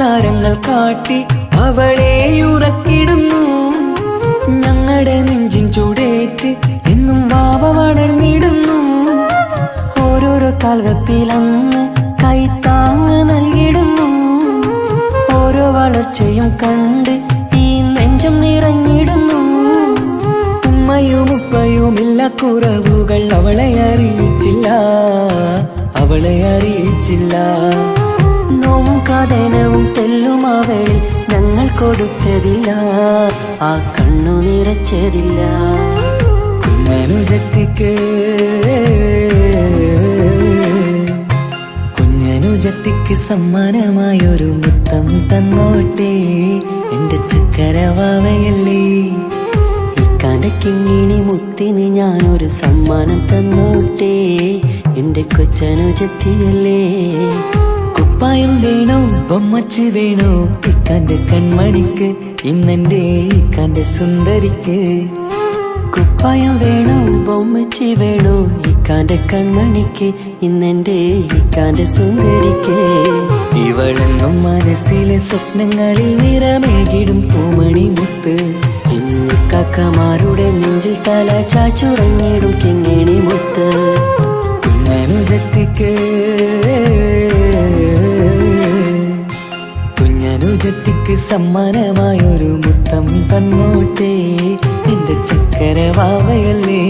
താരങ്ങൾ കാട്ടി അവളെ ഉറക്കിടുന്നു. ഞങ്ങളുടെ നെഞ്ചിൻ ചൂടേറ്റ് എന്നും വാവ വളർന്നിടുന്നു. ഓരോരോ കാൽവെപ്പിലന്ന് കൈത്താങ്ങ് നൽകിടുന്നു. ഓരോ വളർച്ചയും കണ്ട് ഈ നെഞ്ചം നിറഞ്ഞിടുന്നു. ഉമ്മയും ഉപ്പയുമില്ല കുറവുകൾ അവളെ അറിയിച്ചില്ല, അവളെ അറിയിച്ചില്ല. നോവും കാതനവും തെല്ലും അവളിൽ ഞങ്ങൾ കൊടുത്തതില്ല, ആ കണ്ണു നിറച്ചതില്ല. കുഞ്ഞനുജത്തിക്ക് സമ്മാനമായൊരു മുത്തം തന്നോട്ടെ എന്റെ ചക്കരവാവയല്ലേ. ഇക്കാന്റെ കിങ്ങിണി മുത്തിന് ഞാനൊരു സമ്മാനം തന്നോട്ടെ എന്റെ കൊച്ചനുജത്തിയല്ലേ. കുപ്പായം വേണോ ബൊമ്മച്ച് വേണോ ഇക്കാന്റെ കൺമണിക്ക്, ഇന്നെന്റെ ഇക്കാന്റെ സുന്ദരിക്ക്. കുപ്പായം വേണോ ബൊമ്മച്ച് വേണോ ഇക്കാന്റെ കൺമണിക്ക്, ഇന്നെന്റെ ഇക്കാന്റെ സുന്ദരിക്ക്. ഇവളെന്നും മനസ്സിലെ സ്വപ്നങ്ങളിൽ നിറമേകിടും പൂമണി മുത്ത്. ഇന്ന് കാക്കമാരുടെ നെഞ്ചിൽ തല ചാച്ചുറങ്ങിടും കിങ്ങിണി മുത്ത്. കുഞ്ഞനുജത്തിക്ക് സമ്മാനമായൊരു മുത്തം തന്നോട്ടെ എന്റെ ചക്കരവാവയല്ലേ.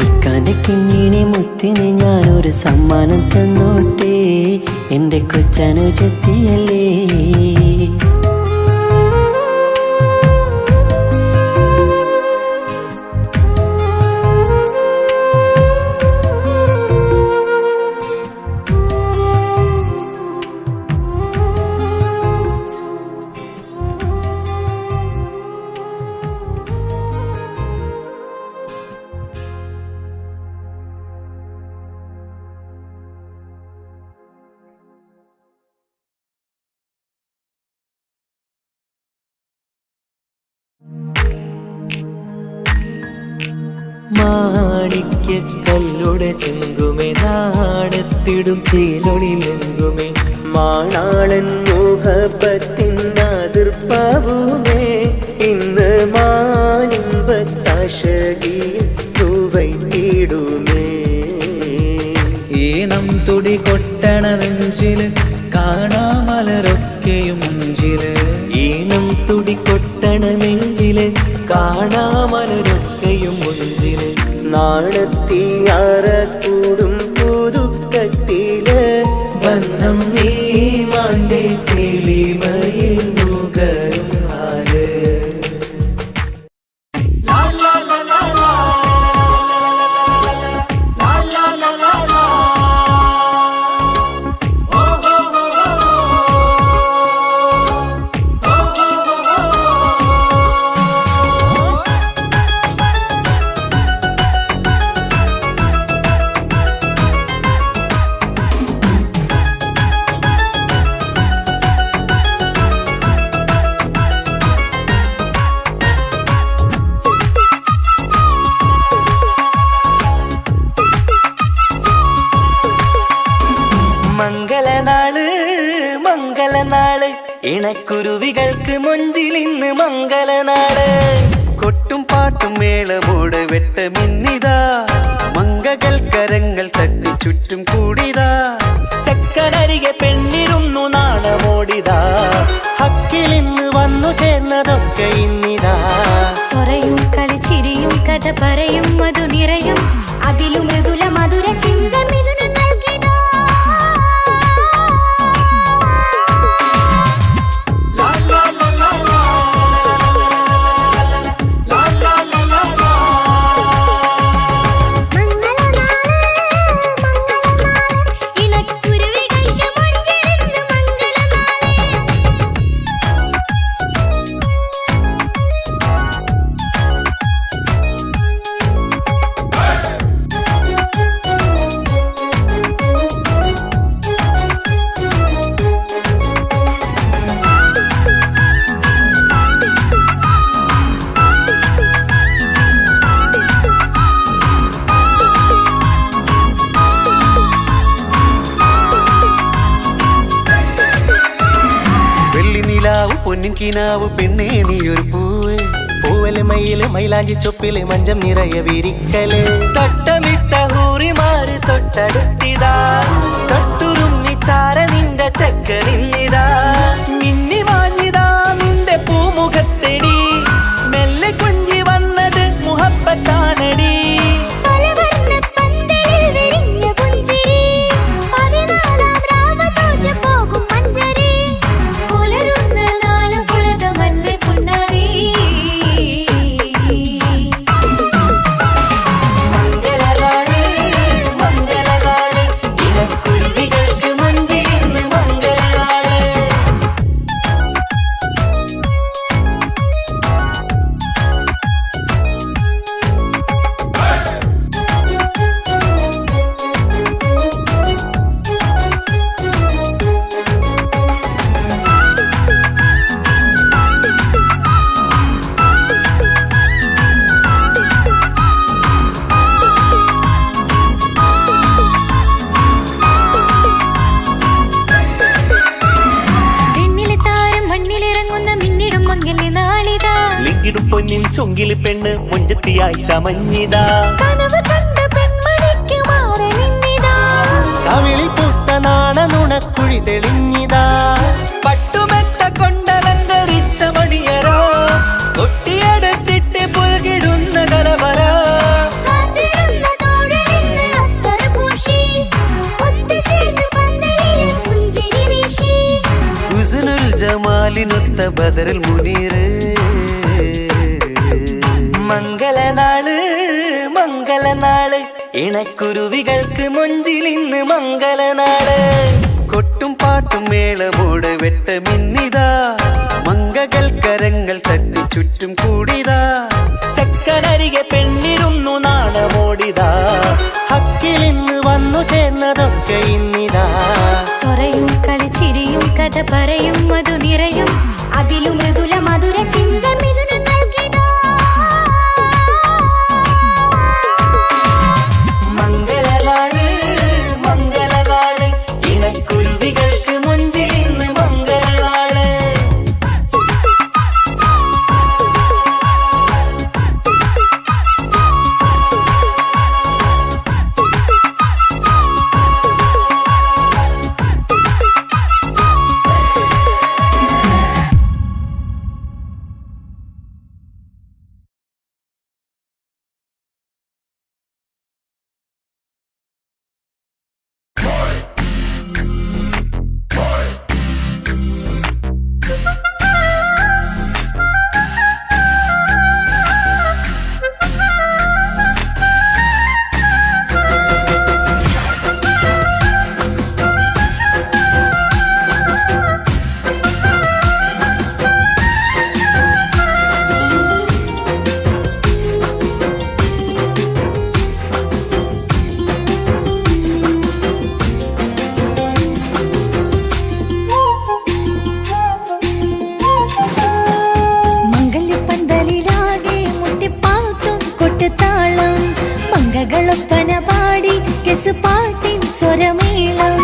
ഇക്കാന്റെ കിങ്ങിണി മുത്തിന് ഞാനൊരു സമ്മാനം തന്നോട്ടെ എന്റെ കൊച്ചനുജത്തിയല്ലേ. മാണിക്യക്കല്ലുടെ ചെങ്കുമേ നാടത്തിടും ചീലൊളിലെങ്കുമേ മാണാളൻ മുഹബത്തിൻ അതിർപ്പാവുമേ ഇന്ന് മാനിമ്പത്താശകിയിൽ തൂവൈത്തിടുമേ ഈണം തുടി കൊട്ടണ നെഞ്ചില് കാണാമലരൊക്കെയും മുഞ്ചില് ഈണം തുടി കൊട്ടണ നെഞ്ചില് കാണാമലരൊക്കെയും മുഞ്ചില് നാണത്തിയാറ കൂടും പുതുക്കത്തില് ബന്ധം നീ മാന്റെ തെളിമയിൽ നുകരും ഹാല് മംഗളനാള് മംഗളനാള് ഇണക്കുരുവികൾക്ക് മൊഞ്ചിലിന്ന് മംഗളനാള് കൊട്ടും പാട്ടും മേളമോട് വെട്ടമിന്നിതാ മംഗകൾ കരങ്ങൾ തട്ടി ചുറ്റും കൂടിതാ ചക്കനരികെ പെണ്ണിരുന്നു നാണമോടിതാ ഹക്കിലിന്ന് വന്നു ചേർന്നതൊക്കെ ഇന്നിതാ സ്വരയും കളിച്ചിരിയും കഥ പറയും മധു നിറയും അതിലും മൃദുല മധുര ചിന്ത മിഥുന നൽകിടാ പൊന്നിൻകിനാവ് പെണ്ണേ നീയൊരു പൂവ് പൂവല് മയില് മൈലാഞ്ചി ചൊപ്പില് മഞ്ചം നിറയെ വിരിക്കല് തട്ടമിട്ട ഹൂറിമാര് തൊട്ടടുത്തിതാ തൊട്ടുരുമ്മി ചാര നിന്റെ ചക്കനിന്നിതാ മിന്നി മാഞ്ഞിതാ നിന്റെ പൂമുഖത്തെടി മെല്ലെ കുഞ്ചി വന്നത് മുഹബത്താണടി പൊന്നിൻ ചൊങ്കില് പെണ്ണ് മുഞ്ചത്തിയായി ചമഞ്ഞിതാ കവിളി പൂത്ത നാണ നുണക്കുഴി തെളിഞ്ഞിതാ പട്ടുമെത്ത കൊണ്ടലങ്കരിച്ച മണിയരോ കൊട്ടിയടച്ചിട്ട് പുൽകിടുന്ന കലവര ഹുസ്നുൽ ജമാലിനൊത്ത ബദറിൽ മുനീറ് മംഗളനാള് മംഗളനാള് ഇണക്കുരുവികൾക്ക് മൊഞ്ചിലിന്ന് മംഗളനാള് കൊട്ടും പാട്ടും മേളമോട് വെട്ടമിന്നിതാ മംഗകൾ കരങ്ങൾ തട്ടി ചുറ്റും കൂടിതാ ചക്കനരികെ പെണ്ണിരുന്നു നാണമോടിതാ ഹക്കിലിന്ന് വന്നു ചേർന്നതൊക്കെ ഇന്നിതാ സ്വരയും കളിച്ചിരിയും കഥ പറയും മധു നിറയും അതിലും മൃദുല മധുര ചിന്ത മിഥുന നൽകിടാ കെസുപാട്ടിൻ സ്വരമേളം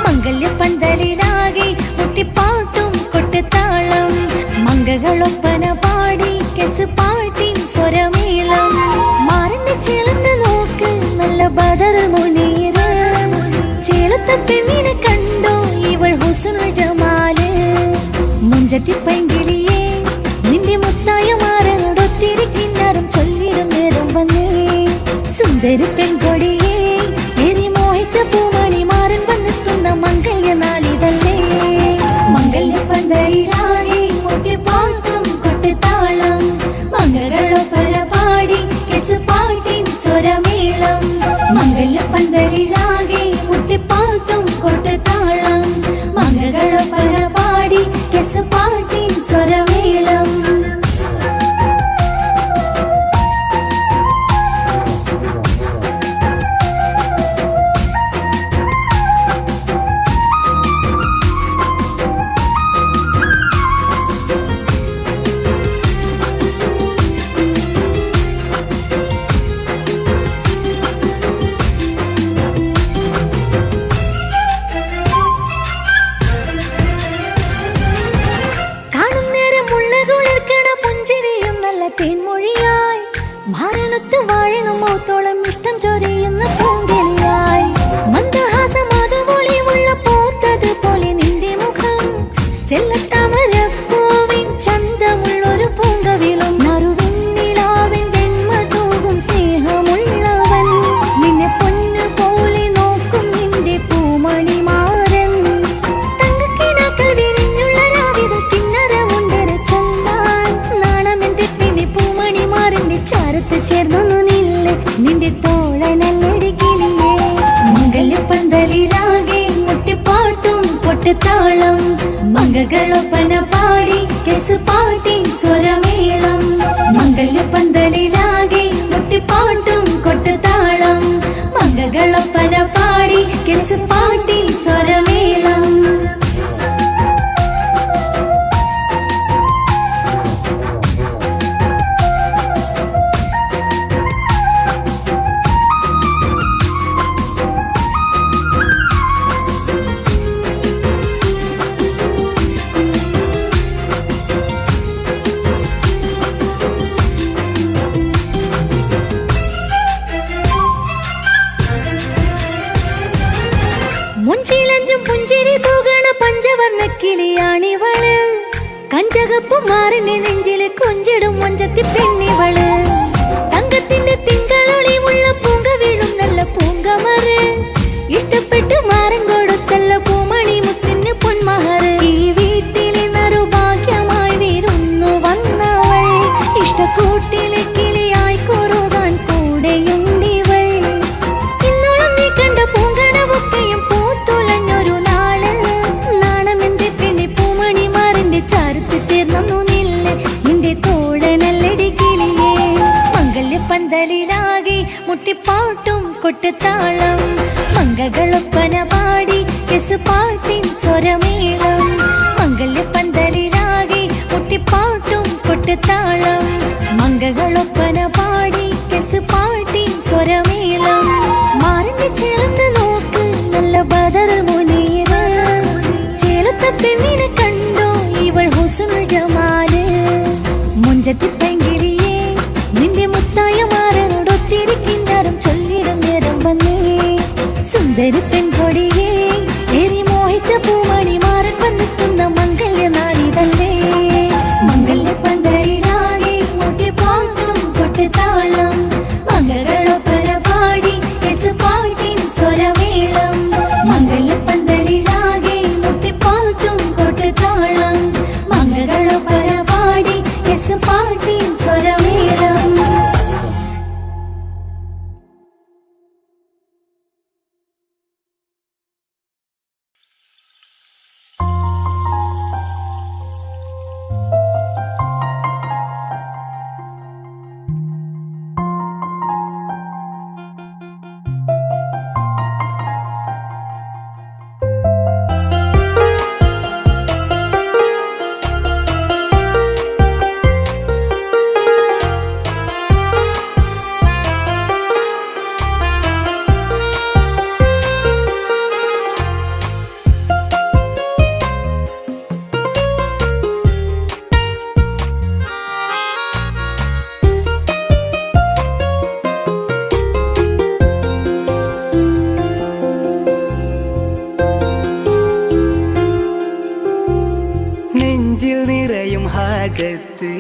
മംഗല്യ പന്തലിലാകെ മുട്ടിപ്പാട്ടും കൊട്ടുതാളം മംഗകളൊപ്പന പാടി കെസുപാട്ടിൻ സ്വരമേളം മാറിന് ചേർന്ന് നോക്ക് നല്ല ബദറുൽ മുനീറ് ചേലത്ത പെണ്ണിനെ കണ്ടോ ഇവൾ ഹുസ്നുൽ ജമാല് മുഞ്ചത്തി പൈങ്കിളിയേ നിന്റെ മുത്തായ മാറനോടൊത്തിരി കിന്നാരം ചൊല്ലിടും നേരം വന്നേ സുന്ദരി പെൺകൊടിയേ ഏറി മോഹിച്ച പൂമണി മാറൻ വന്നെത്തുന്ന മംഗല്യ നാളിതല്ലേ മംഗല്യ പന്തലിലാകെ മുട്ടിപ്പാട്ടും കൊട്ടുതാളം മംഗളൊപ്പന പാടി കെസുപാട്ടിൻ സ്വരമേളം മംഗല്യ പന്തലിലാകെ മുട്ടിപ്പാട്ടും കൊട്ടുതാളം മംഗളൊപ്പന പാടി കെസുപാട്ടിൻ സ്വരമേളം തേൻമൊഴിയായി മാരണത്ത് വാഴണമോത്തോളം ഇഷ്ടം ചൊരിയുന്ന പൂങ്കിളിയായി മന്ദഹാസം അതുപോലെയുള്ള പോത്തത് പോലെ നിന്റെ മുഖം ചെല്ലത്താമരപ്പൂവിൻ ചന്തമുള്ളൊരു പൂങ്കവിളും നറുവിന്നിലാവിൻ വെണ്മ തൂകും സ്നേഹമുള്ളവൻ നിന്നെ പൊന്നു പോലെ നോക്കും നിന്റെ പൂമണി മാറൻ തങ്കക്കിനാക്കൾ വിരിഞ്ഞുള്ള രാവിലെ കിന്നരമുണ്ടര ചന്താൻ നാണമെന്റെ പൂമണി മാറിന്റെ ചാരത്ത് ചേർന്നു നില്ലേ നിന്റെ തോളനല്ലടിക്കില്ലേ മംഗല്യ പന്തലിലാകെ മുട്ടിപ്പാട്ടും കൊട്ടുതാളം മംഗകളൊപ്പന പാടി കെസുപാട്ടിൻ സ്വരമേളം മംഗല്യ പന്തലിലാകെ മുട്ടിപ്പാട്ടും കൊട്ടുതാളം മംഗകളൊപ്പന പാടി കെസുപാട്ടിൻ സ്വരമേളം മുഞ്ചിലഞ്ചും പുഞ്ചിരി തൂകണ പഞ്ചവർണ്ണ കിളിയാണിവള് കഞ്ചകപ്പു മാറിന്റെ നെഞ്ചില് കൊഞ്ചിടും മൊഞ്ചത്തി പെണ്ണിവള് തങ്കത്തിന്റെ തിങ്കളൊളിമുള്ള പൂങ്ക വീഴും നല്ല പൂങ്കമറ് ഇഷ്ടപ്പെട്ട് മാറൻ കൊടുത്തല്ല പൂമണി മുത്തിന് പൊന്മഹറ് ഈ വീട്ടിലെ നറുഭാഗ്യമായി വീരുന്നു വന്നവൾ ഇഷ്ടക്കൂട്ടിലെ കിളിയായി കുറുകാൻ കൂടെയുണ്ടിവൾ ഇന്നോളം നീ കണ്ട പൂങ്കനവൊക്കെയും പൂത്തുലഞ്ഞൊരു നാള് നാണമെന്റെ പെണ്ണി പൂമണി മാറിന്റെ ചാരത്ത് ചേർന്നു നില്ലേ നിന്റെ തോളനല്ലടി കിളിയേ മംഗല്യ പന്തലിലാകെ മുട്ടിപ്പാട്ടും കൊട്ടുതാളം മംഗകളൊപ്പന പാടി കെസുപാട്ടിൻ സ്വരമേളം മംഗല്യ പന്തലിലാകെ മുട്ടിപ്പാട്ടും കൊട്ടുതാളം മംഗകളൊപ്പന പാടി കെസുപാട്ടിൻ സ്വരമേളം മാറിന് ചേർന്ന് നോക്ക് നല്ല ബദറുൽ മുനീറ് ചേലത്ത പെണ്ണിനെ കണ്ടോ ഇവൾ ഹുസ്നുൽ ജമാല് മുഞ്ചത്തി പൈങ്കിളിയേ നിന്റെ മുത്തായ മാറനോടൊത്തിരി കിന്നാരം ചൊല്ലിടും നേരം വന്നേ സുന്ദരി പെൺകൊടിയേ ഏറി മോഹിച്ച പൂമണി മാറൻ വന്നെത്തുന്ന മംഗല്യ നാളിതല്ലേ മംഗല്യ പന്തലിലാകെ മുട്ടിപ്പാട്ടും കൊട്ടുതാളം മംഗളൊപ്പന പാടി കെസുപാട്ടിൻ സ്വരമേളം മംഗല്യ പന്തലിലാകെ മുട്ടിപ്പാട്ടും കൊട്ടുതാളം മംഗളൊപ്പന പാടി കെസുപാട്ടിൻ സ്വരമേളം ഹാജത്ത്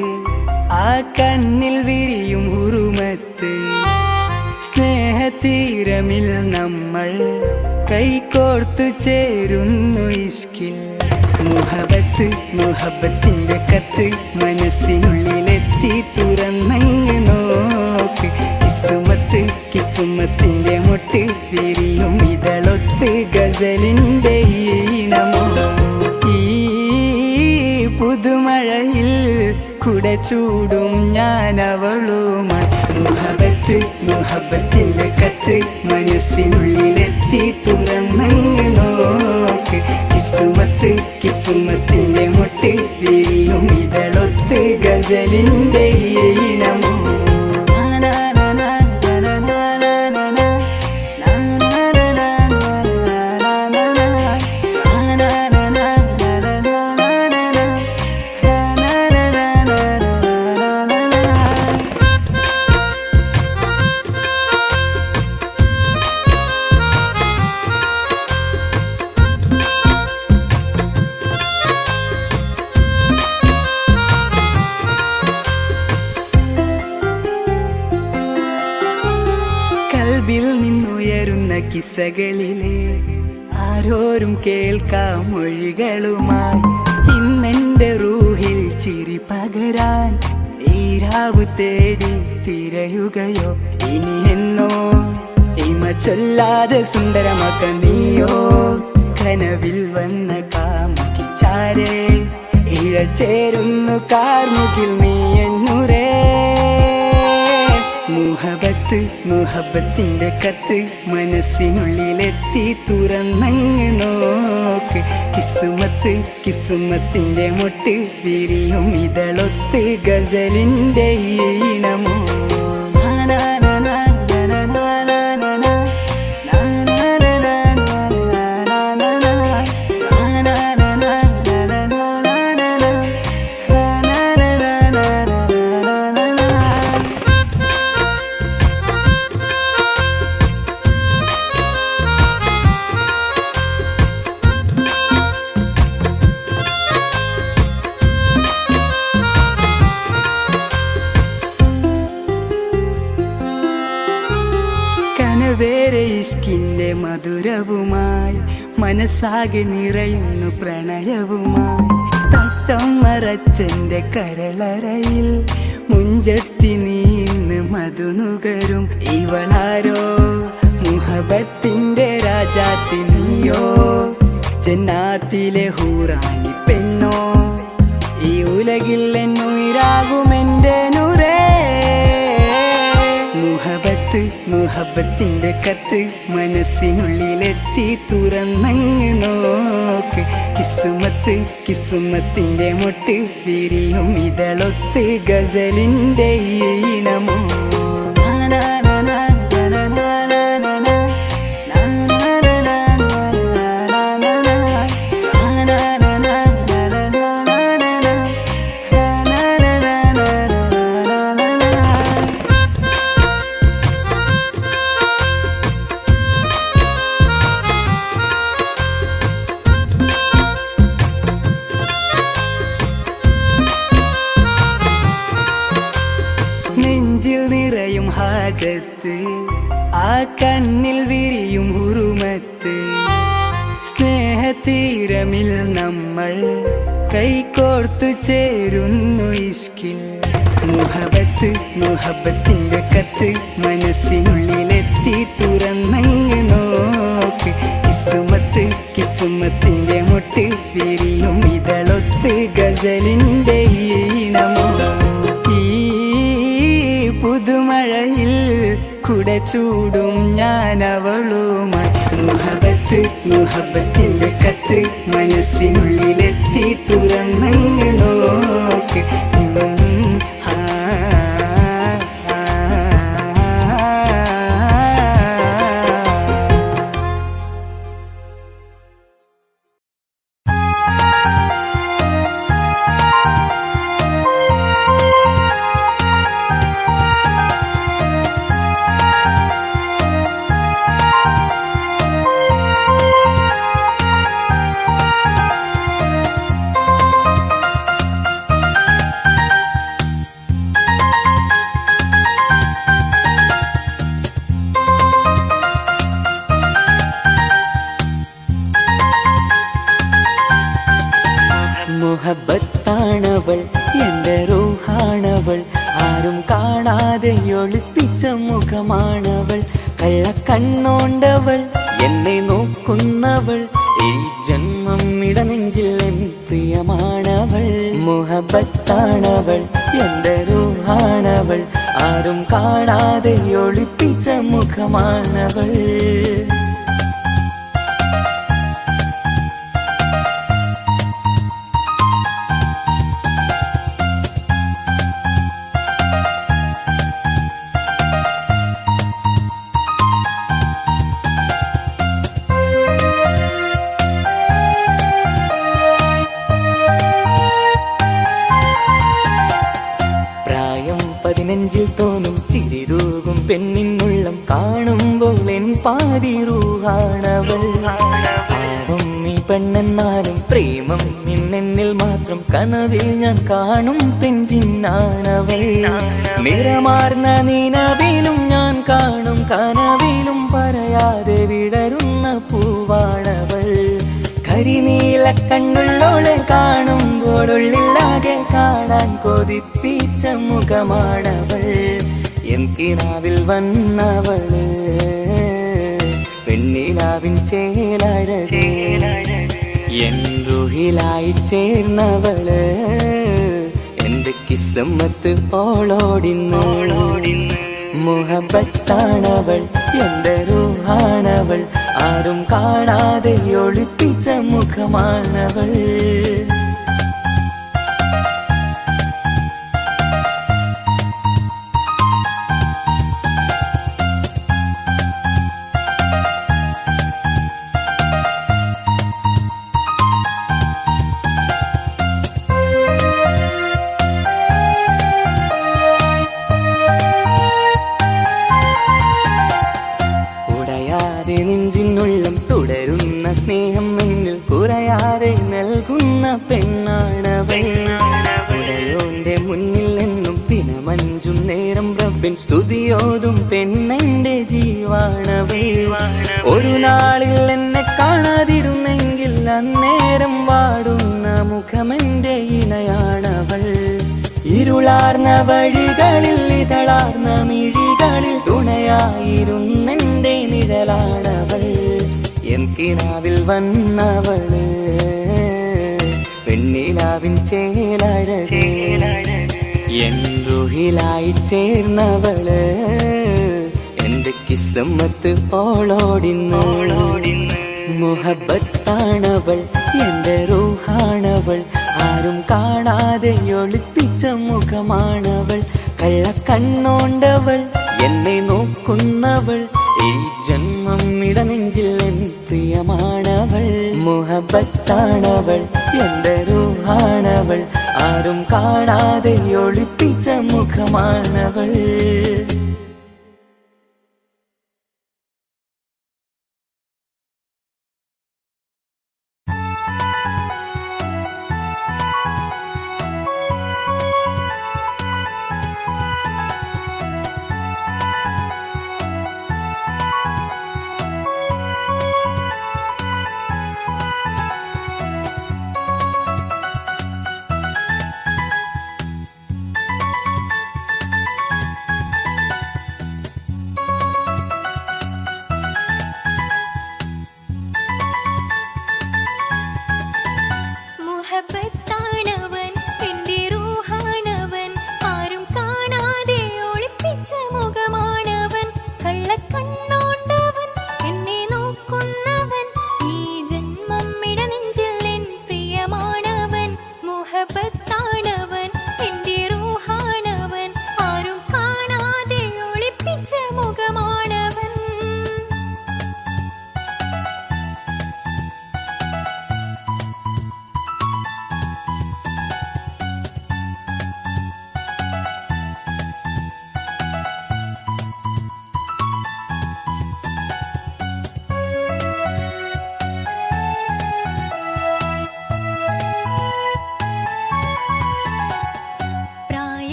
ആ കണ്ണിൽ വിരിയും ഉറുമത്ത് സ്നേഹതീരമിൽ നമ്മൾ കൈകോർത്തു ചേരുന്നു ഇഷ്കിൽ മുഹബത്ത് മുഹബത്തിന്റെ കത്ത് മനസ്സിനുള്ളിലെത്തി തുറന്നങ്ങ് നോക്ക് കിസുമത്ത് കിസുമത്തിന്റെ മുട്ട് വിരിയും ഇതളൊത്ത് ഗസലിന്റെ ഈണമോ ഈ പുതുമഴയിൽ കുട ചൂടും ഞാൻ അവളുമായി മുഹബത്ത് മുഹബത്തിന്റെ കത്ത് മനസ്സിനുള്ളിലെത്തി തുറന്നങ്ങ് നോക്ക് കിസുമത്ത് കിസുമത്തിന്റെ മുട്ട് വിരിയും ഇതളൊത്ത് ഗസലിന്റെ ഈണമോ കൽബിൽ നിന്നുയരുന്ന കിസ്സകളിലെ ആരോരും കേൾക്കാം മൊഴികളുമായി ഇന്നെന്റെ റൂഹിൽ ചിരി പകരാൻ ഈരാവ് തേടി തിരയുകയോ ഇനി എന്നോ ഇമ ചൊല്ലാതെ സുന്ദരമാക്ക നീയോ കനവിൽ വന്ന കാമുകി ചാരേ ഇഴചേരുന്നു കാർമുകിൽ നീ എന്നുരേ മുഹബത്ത് മുഹബത്തിന്റെ കത്ത് മനസ്സിനുള്ളിലെത്തി തുറന്നങ്ങ് നോക്ക് കിസുമത്ത് കിസുമത്തിന്റെ മുട്ട് വിരിയും ഇതളൊത്ത് ഗസലിന്റെ ഈണമോ കനവേറെ ഇഷ്കിന്റെ മധുരവുമായി മനസ്സാകെ നിറയുന്നു പ്രണയവുമായി തട്ടം മറച്ചെന്റെ കരളറയിൽ മുഞ്ചത്തി നീന്ന് മധുനുകരും ഇവളാരോ മുഹബത്തിന്റെ രാജാത്തി നീയോ ജന്നാത്തിലെ ഹൂറാനി പെണ്ണോ ഈ ഉലകിൽ എന്നുയിരാകുമെന്റെ നൂറേ മുഹബത്ത് മുഹബത്തിന്റെ കത്ത് മനസ്സിനുള്ളിലെത്തി തുറന്നങ്ങ് നോക്ക് കിസുമത്ത് കിസുമത്തിന്റെ മുട്ട് വിരിയും ഇതളൊത്ത് ഗസലിന്റെ ഈണമോ നെഞ്ചിൽ നിറയും ഹാജത്ത് ആ കണ്ണിൽ വിരിയും ഉറുമത്ത് സ്നേഹതീരമിൽ നമ്മൾ കൈകോർത്തു ചേരുന്നു ഇഷ്കിൽ മുഹബത്ത് മുഹബത്തിന്റെ കത്ത് മനസ്സിനുള്ളിലെത്തി തുറന്നങ്ങ് നോക്ക് കിസുമത്ത് കിസുമത്തിന്റെ മുട്ട് വിരിയും ഇതളൊത്ത് ഗസലിന്റെ ഈണമോ പുതുമഴയിൽ കുട ചൂടും ഞാൻ അവളുമായി മുഹബത്ത് മുഹബത്തിന്റെ കത്ത് മനസ്സിനുള്ളിലെത്തി തുറന്നങ്ങ് നോക്ക് മുഹബത്താണവൾ എൻ്റെ റൂഹാണവൾ ആരും കാണാതെ ഒളിപ്പിച്ച മുഖമാണവൾ കള്ളക്കണ്ണോണ്ടവൾ എന്നെ നോക്കുന്നവൾ ഈ ജന്മം ഇടനെഞ്ചിൽ എൻ പ്രിയമാണവൾ മുഹബത്താണവൾ എൻ്റെ റൂഹാണവൾ ആരും കാണാതെ ഒളിപ്പിച്ച മുഖമാണവൾ നെഞ്ചിൽ തോന്നും ചിരിതൂകും പെണ്ണിനുള്ളം കാണുമ്പോൾ എൻ പാതി റൂഹാണവൾ പാവം ഈ പെണ്ണെന്നാലും പ്രേമം ഇന്നെന്നിൽ മാത്രം കനവിൽ ഞാൻ കാണും പെൺജിന്നാണവൾ നിറമാർന്ന നിലവിലും ഞാൻ കാണും കനവിലും പറയാതെ വിടരുന്ന പൂവാണവൾ കരിനീല കണ്ണുള്ളോളെ കാണുമ്പോഴുള്ളിലാകെ കാണാൻ കൊതിപ്പിച്ച മുഖമാണവൾ എൻ കിനാവിൽ വന്നവള് പെണ്ണിലാവിൻ ചേലഴകേ എൻ റുഹിലായി ചേർന്നവള് എന്റെ കിസ്മത്ത് പോളോടിന്ന് മുഹബത്താണവൾ എൻ്റെ റൂഹാണവൾ ആരും കാണാതെ ഒളിപ്പിച്ച മുഖമാണവൾ നെഞ്ചിനുള്ളം തുടരുന്ന സ്നേഹം എന്നിൽ കുറയാതെ നൽകുന്ന പെണ്ണാണവൾ ഉടയോന്റെ മുന്നിൽ എന്നും ദിനമഞ്ചും നേരം റബ്ബിൻ സ്തുതിയോതും പെണ്ണെന്റെ ജീവാണവൾ ഒരു നാളിൽ എന്നെ കാണാതിരുന്നെങ്കിൽ അന്നേരം വാടുന്ന മുഖമെന്റെ ഇണയാണവൾ ഇരുളാർന്ന വഴികളിൽ ഇതളാർന്ന മിഴികളിൽ തുണയായിരുന്നെന്റെ നിഴലാണവൾ എൻ കിനാവിൽ വന്നവള് പെണ്ണിലാവിൻ ചേലഴകേ എൻ റുഹിലായി ചേർന്നവള് എന്റെ കിസ്മത്ത് പോളോടിന്ന് മുഹബത്താണവൾ എൻ്റെ റൂഹാണവൾ ആരും കാണാതെ ഒളിപ്പിച്ച മുഖമാണവൾ കള്ളക്കണ്ണോണ്ടവൾ എന്നെ നോക്കുന്നവൾ ഈ ജന്മം ഇടനെഞ്ചിൽ എൻ പ്രിയമാണവൾ മുഹബത്താണവൾ എൻ്റെ റൂഹാണവൾ ആരും കാണാതെ ഒളിപ്പിച്ച മുഖമാണവൾ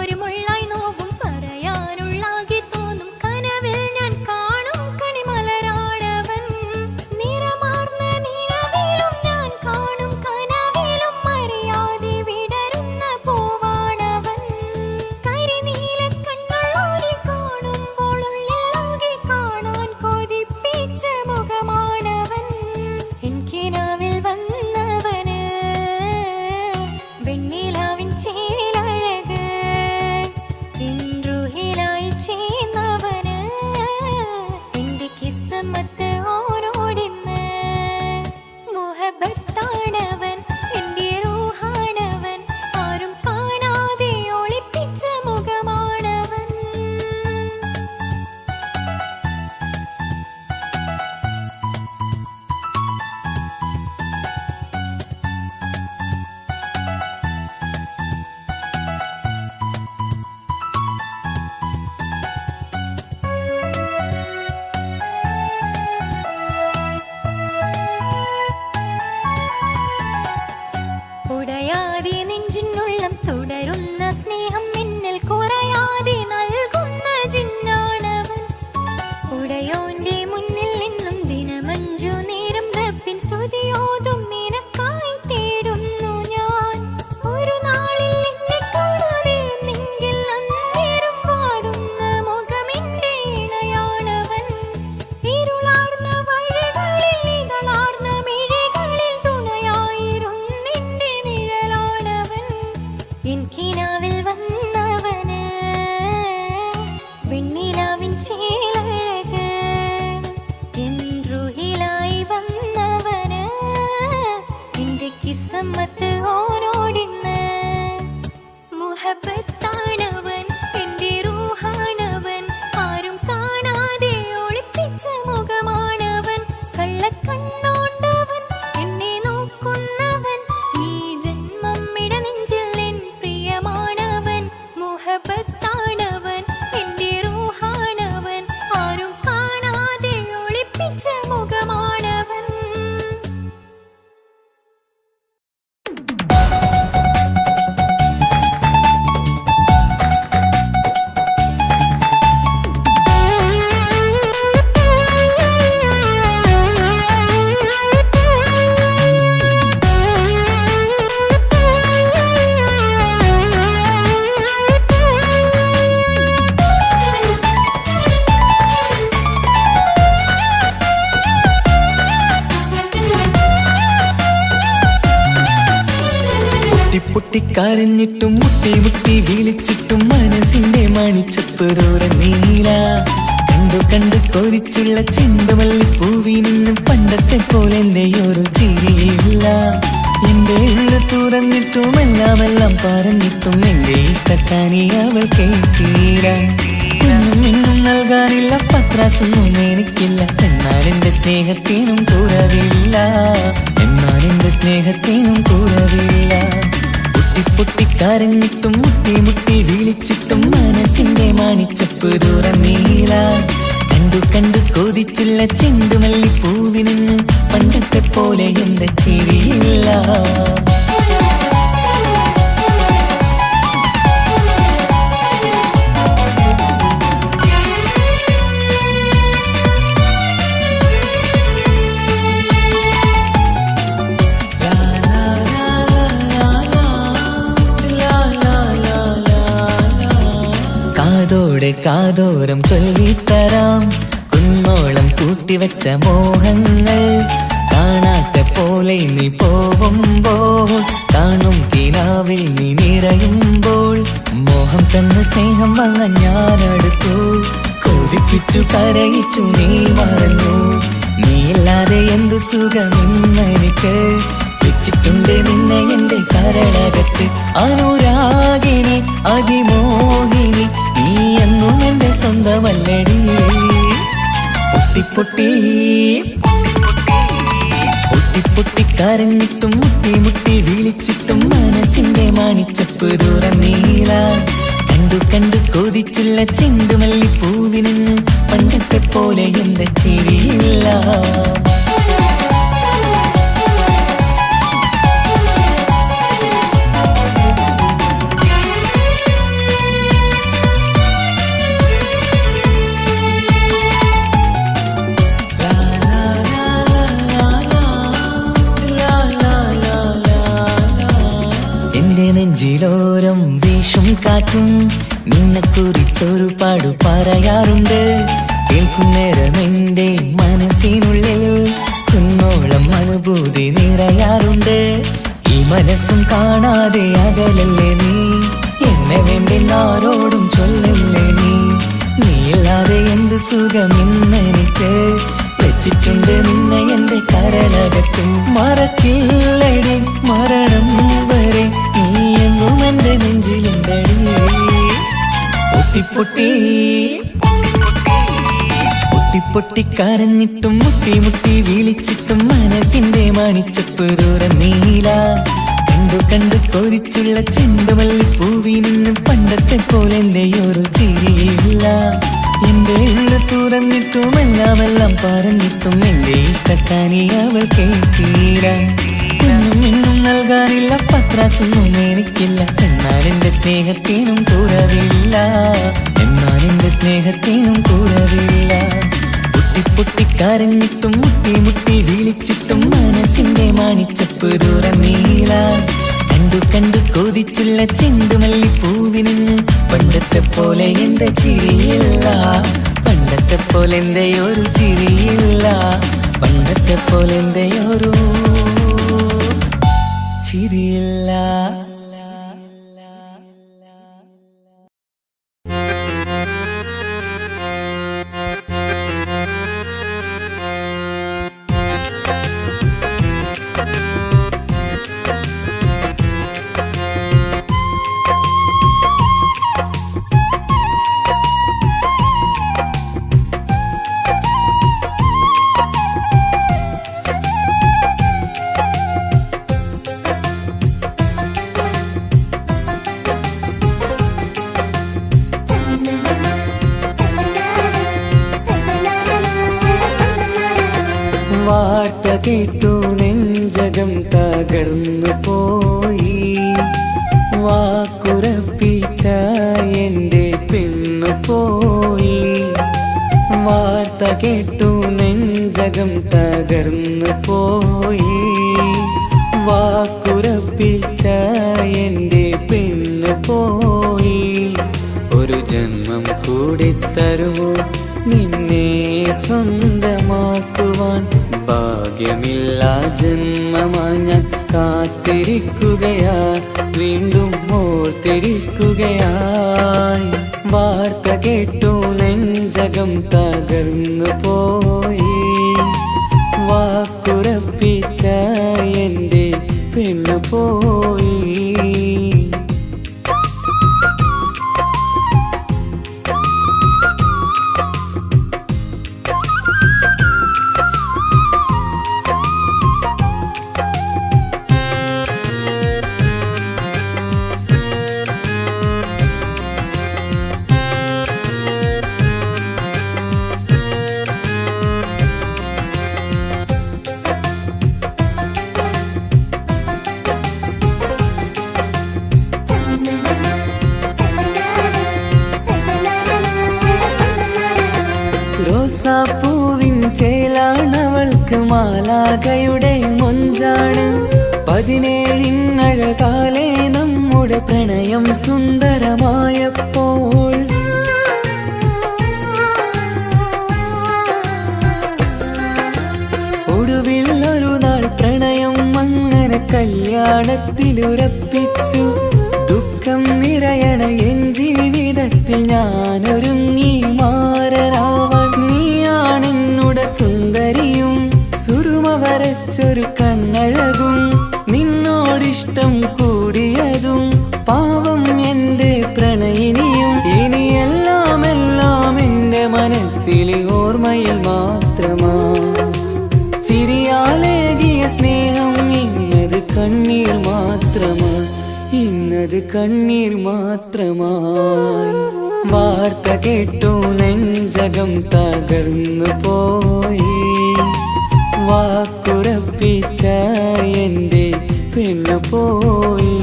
ഒരു മുള്ളായി നോവും പറയാനുള്ളാകെ തോന്നും കനവിൽ ഞാൻ കാണും കിസ്സമ്മത്ത് ഓരോടിന്ന് മുഹബത്താണവൻ എൻ്റെ റൂഹാണവൻ ആരും കാണാതെ ഒളിപ്പിച്ച മുഖമാണവൻ ഉടയാതെ നെഞ്ചിനുള്ളം തുടരുന്ന സ്നേഹം മിന്നൽ കുറയാതെ നൽകുന്ന ജിന്നാണവൻ ഉടയോന്റെ മുന്നിൽ നിന്നും ദിനമഞ്ചു നേരം റബ്ബിൻ സ്തുതിയോതും നിനക്കായി തേടുന്നു ഞാൻ ഒരു നാളിൽ എന്നെ കാണാതിരുന്നെങ്കിൽ അന്നേരം പാടുന്ന മുഖമെന്റെ ഇണയാണവൻ ഇരുളാർന്ന വഴികളിൽ ഇതളാർന്ന മിഴികളിൽ തുണയായിരുന്നെന്റെ നിഴലാണവൻ എനിക്കിനാവിൽ വന്നവന് വെണ്ണിലാവിൻ ചേലഴക് എൻറുഹിലായി വന്നവന് എന്റെ കിസ്സമ്മത്ത് ഓരോടിന്ന് മുഹബത്താണവൻ എൻ്റെ റൂഹാണവൻ ആരും കാണാതെ ഒളിപ്പിച്ച മുഖമാണവൻ കള്ളക്കണ്ണോണ്ടവൻ എന്നെ നോക്കുന്നവൻ ഈ ജന്മം ഇടനെഞ്ചിൽ എൻ പ്രിയമാണവൻ മുഹബത്താണവൻ എൻ്റെ റൂഹാണവൻ ആരും കാണാതെ ഒളിപ്പിച്ച മുഖമാണവൻ പൊട്ടിക്കരഞ്ഞിട്ടും മുട്ടി മുട്ടി വിളിച്ചിട്ടും മനസ്സിന്റെ മണിച്ചപ്പ് തുറന്നീല കണ്ടു കണ്ടു കൊതിച്ചുള്ള ചെണ്ടുമല്ലി പൂവിൽ നിന്നും പണ്ടത്തെ പോലെ എന്റെയൊരു ചിരിയില്ല എന്റെ ഉള്ളു തുറന്നിട്ടും എല്ലാം പറഞ്ഞിട്ടും എന്റെ ഇഷ്ടക്കാനി അവൾ കേട്ടീര ഒന്നും ഇന്നും നൽകാനില്ല പത്രാസൊന്നും എനിക്കില്ല എന്നാൽ എന്റെ സ്നേഹത്തിനും കുറവില്ല പൊട്ടിക്കരഞ്ഞിട്ടും മുട്ടി മുട്ടി വിളിച്ചിട്ടും മനസ്സിന്റെ മണിച്ചപ്പ് തുറന്നീല കണ്ടു കണ്ടു കൊതിച്ചുള്ള ചെണ്ടുമല്ലി പൂവിൽ നിന്ന് പണ്ടത്തെ പോലെ എന്റെ ചിരിയില്ല കാതോടെ കാതോരം ചൊല്ലിത്തരാം കുന്നോളം കൂട്ടിവെച്ച മോഹങ്ങൾ കാണാത്ത പോലെ നീ പോവുമ്പോൾ കാണും കിനാവിൽ നീ നിറയുമ്പോൾ മോഹം തന്ന സ്നേഹം വാങ്ങാൻ ഞാനെടുത്തു കൊതിപ്പിച്ചു കരയിച്ചു നീ മറന്നു നീയില്ലാതെ എന്തു സുഖമെന്നെനിക്ക് വെച്ചിട്ടുണ്ട് നിന്നെ എന്റെ കരളകത്ത് അനുരാഗിണി അതിമോഹിനി നീ എന്നും എന്റെ സ്വന്തമല്ലടി പൊട്ടിക്കരഞ്ഞിട്ടും മുട്ടി മുട്ടി വിളിച്ചിട്ടും മനസ്സിന്റെ മണിച്ചപ്പ് തുറന്നീല കണ്ടു കണ്ടു കൊതിച്ചുള്ള ചെണ്ടുമല്ലി പൂവിൽ നിന്ന് പണ്ടത്തെ പോലെ എന്റെ ചിരിയില്ല നെഞ്ചിലോരം വീശും കാറ്റും നിന്നെക്കുറിച്ചൊരുപാട് പറയാറുണ്ട് കേൾക്കുന്നേരം എന്റെ മനസ്സിനുള്ളിൽ കുന്നോളം അനുഭൂതി നിറയാറുണ്ട് ഈ മനസ്സും കാണാതെ അകലല്ലേ നീ എന്നെ വേണ്ടി ആരോടും ചൊല്ലല്ലേ നീ നീയില്ലാതെ എന്ത് സുഖം ഇന്നെനിക്ക് വിധിച്ചിട്ടുണ്ട് നിന്നെ എന്റെ കരളകത്തും. മറക്കില്ലടി മരണം വരെ നീ എന്നും എന്റെ നെഞ്ചിലുണ്ടടി. പൊട്ടി പൊട്ടി കരഞ്ഞിട്ടും മുട്ടി മുട്ടി വിളിച്ചിട്ടും മനസ്സിന്റെ മണിച്ചപ്പ് ദൂരം നീല. കണ്ടു കണ്ടു കൊതിച്ചുള്ള ചെണ്ടുമല്ലിപ്പൂവിൽ നിന്നും പണ്ടത്തെ പോലെ എന്റെ ഒരു ചിരിയില്ല. എന്റെ ഉള്ളു തുറന്നിട്ടും എല്ലാം പറഞ്ഞിട്ടും എന്റെ ഇഷ്ടക്കാനി അവൾ കേട്ടീര. ഒന്നും ഇന്നും നൽകാനില്ല, പത്രാസൊന്നും എനിക്കില്ല. എന്നാൽ എന്റെ സ്നേഹത്തിനും കുറവില്ല, എന്നാൽ എന്റെ സ്നേഹത്തിനും കുറവില്ല. പൊട്ടി കരഞ്ഞിട്ടും മുട്ടി മുട്ടി വിളിച്ചിട്ടും മനസ്സിന്റെ മാണിച്ചപ്പ് ദൂരം നീല. കണ്ടു കണ്ടു കൊതിച്ചുള്ള ചെണ്ടുമല്ലിപ്പൂവിൽ നിന്ന് പണ്ടത്തെ പോലെ എന്റെ ചിരിയില്ല. പണ്ടത്തെ പോലെ എന്റെ ഒരു ചിരിയില്ല. പണ്ടത്തെ പോലെ എന്റെ ഒരു ചിരിയില്ല. വാർത്ത കേട്ടു നെഞ്ചകം തകർന്നു പോയി. വാക്കുറപ്പിച്ച എന്റെ പെണ്ണു പോയി. വാർത്ത കേട്ടു നെഞ്ചകം തകർന്നു പോയി. വാക്കുറപ്പിച്ച എന്റെ പെണ്ണു പോയി. ഒരു ജന്മം കൂടി തരുമോ നിന്നെ സ്വന്തമാക്കുവാൻ? ഭാഗ്യമില്ല ജന്മമായി ഞാൻ കാത്തിരിക്കുകയായി, വീണ്ടും ഓർത്തിരിക്കുകയായി. വാർത്ത കേട്ടു നെഞ്ചകം തകർന്നു പോയി. വാക്കുറപ്പിച്ച എന്റെ പെണ്ണു പോയി. റോസാപ്പൂവിൻ ചേലാണവൾക്ക് മാലാഖയുടെ മൊഞ്ചാണ്. 17 നമ്മുടെ പ്രണയം സുന്ദരമായപ്പോൾ ഒടുവിൽ ഒരു നാൾ പ്രണയം അങ്ങനെ കല്യാണത്തിലുറപ്പിച്ചു. ദുഃഖം നിറയണ എൻ ജീവിതത്തിൽ ഞാനൊരുങ്ങി മാറരാവാൻ. നീയാണെന്നുടെ സുന്ദരിയും സുറുമ വരച്ചൊരു കണ്ണഴകും. നിന്നോടിഷ്ടം കൂടിയതും പാവം എന്റെ പ്രണയിനിയും. ഇനിയെല്ലാം എന്റെ മനസ്സിലെ ഓർമ്മയിൽ മാത്രമാ. ചിരിയാലേകിയ സ്നേഹം ഇന്നത് കണ്ണീർ മാത്രമാ, ഇന്നത് കണ്ണീർ മാത്രമായി. വാർത്ത കേട്ടു നെഞ്ചകം തകർന്നു പോയി. വാക്കുറപ്പിച്ച എന്റെ പെണ്ണു പോയി.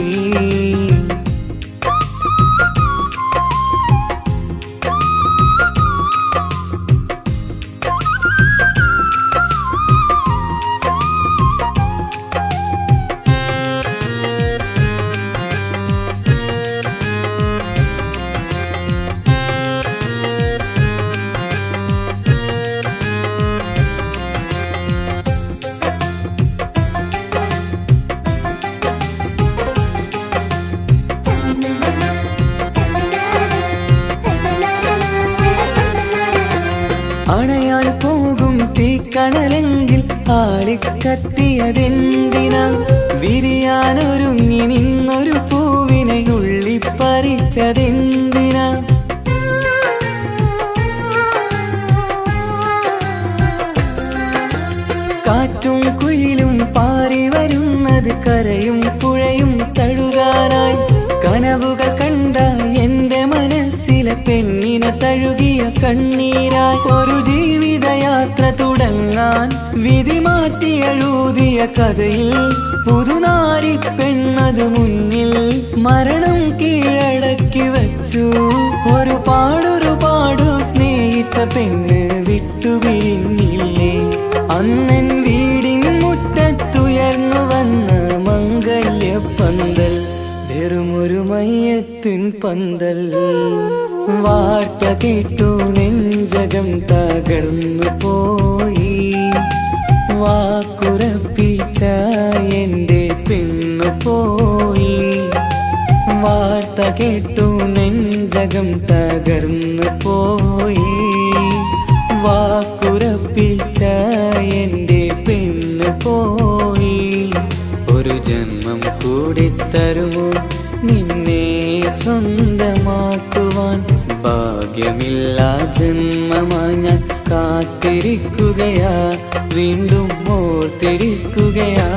കണലെങ്കിൽ ആളിക്കത്തിയതെന്തിനാ? വിരിയാനൊരുങ്ങി നിന്നൊരു പൂവിനെ ഉള്ളിപ്പറിച്ചതെന്തിനാ? കാറ്റും കുയിലും പാറി വരുന്നത് കരയും പുഴയും തഴുകാനായി. കനവുകൾ കണ്ട എന്റെ മനസ്സിലെ പെണ്ണിനെ തഴുകിയ കണ്ണീരായി. ഒരു ജീവിതയാത്ര തുടങ്ങാൻ വിധി മാറ്റി എഴുതിയ കഥയിൽ പുതുനാരി പെണ്ണത് മുന്നിൽ മരണം കീഴടക്കി വച്ചു. ഒരുപാടൊരുപാടു സ്നേഹിച്ച പെണ്ണ് വിട്ടുപിരിഞ്ഞില്ലേ? അന്നൻ വീടിൻ മുറ്റത്തുയർന്നു വന്ന മംഗല്യപ്പന്തൽ വെറുമൊരു മയ്യത്തിൻ പന്തൽ. വാർത്ത കേട്ടു നെഞ്ചകം തകർന്നു പോയി. വാക്കുറപ്പിച്ച എന്റെ പെണ്ണു പോയി. വാർത്ത കേട്ടു നെഞ്ചകം തകർന്നു പോയി. വാക്കുറപ്പിച്ച എന്റെ പെണ്ണ് പോയി. ഒരു ജന്മം കൂടി തരുമോ നിന്നെ സ്വന്തമാക്കുവാൻ? ഭാഗ്യമില്ലാ ജന്മമായി ഞാൻ കാത്തിരിക്കുകയാ, വീണ്ടും ഓർത്തിരിക്കുകയാ.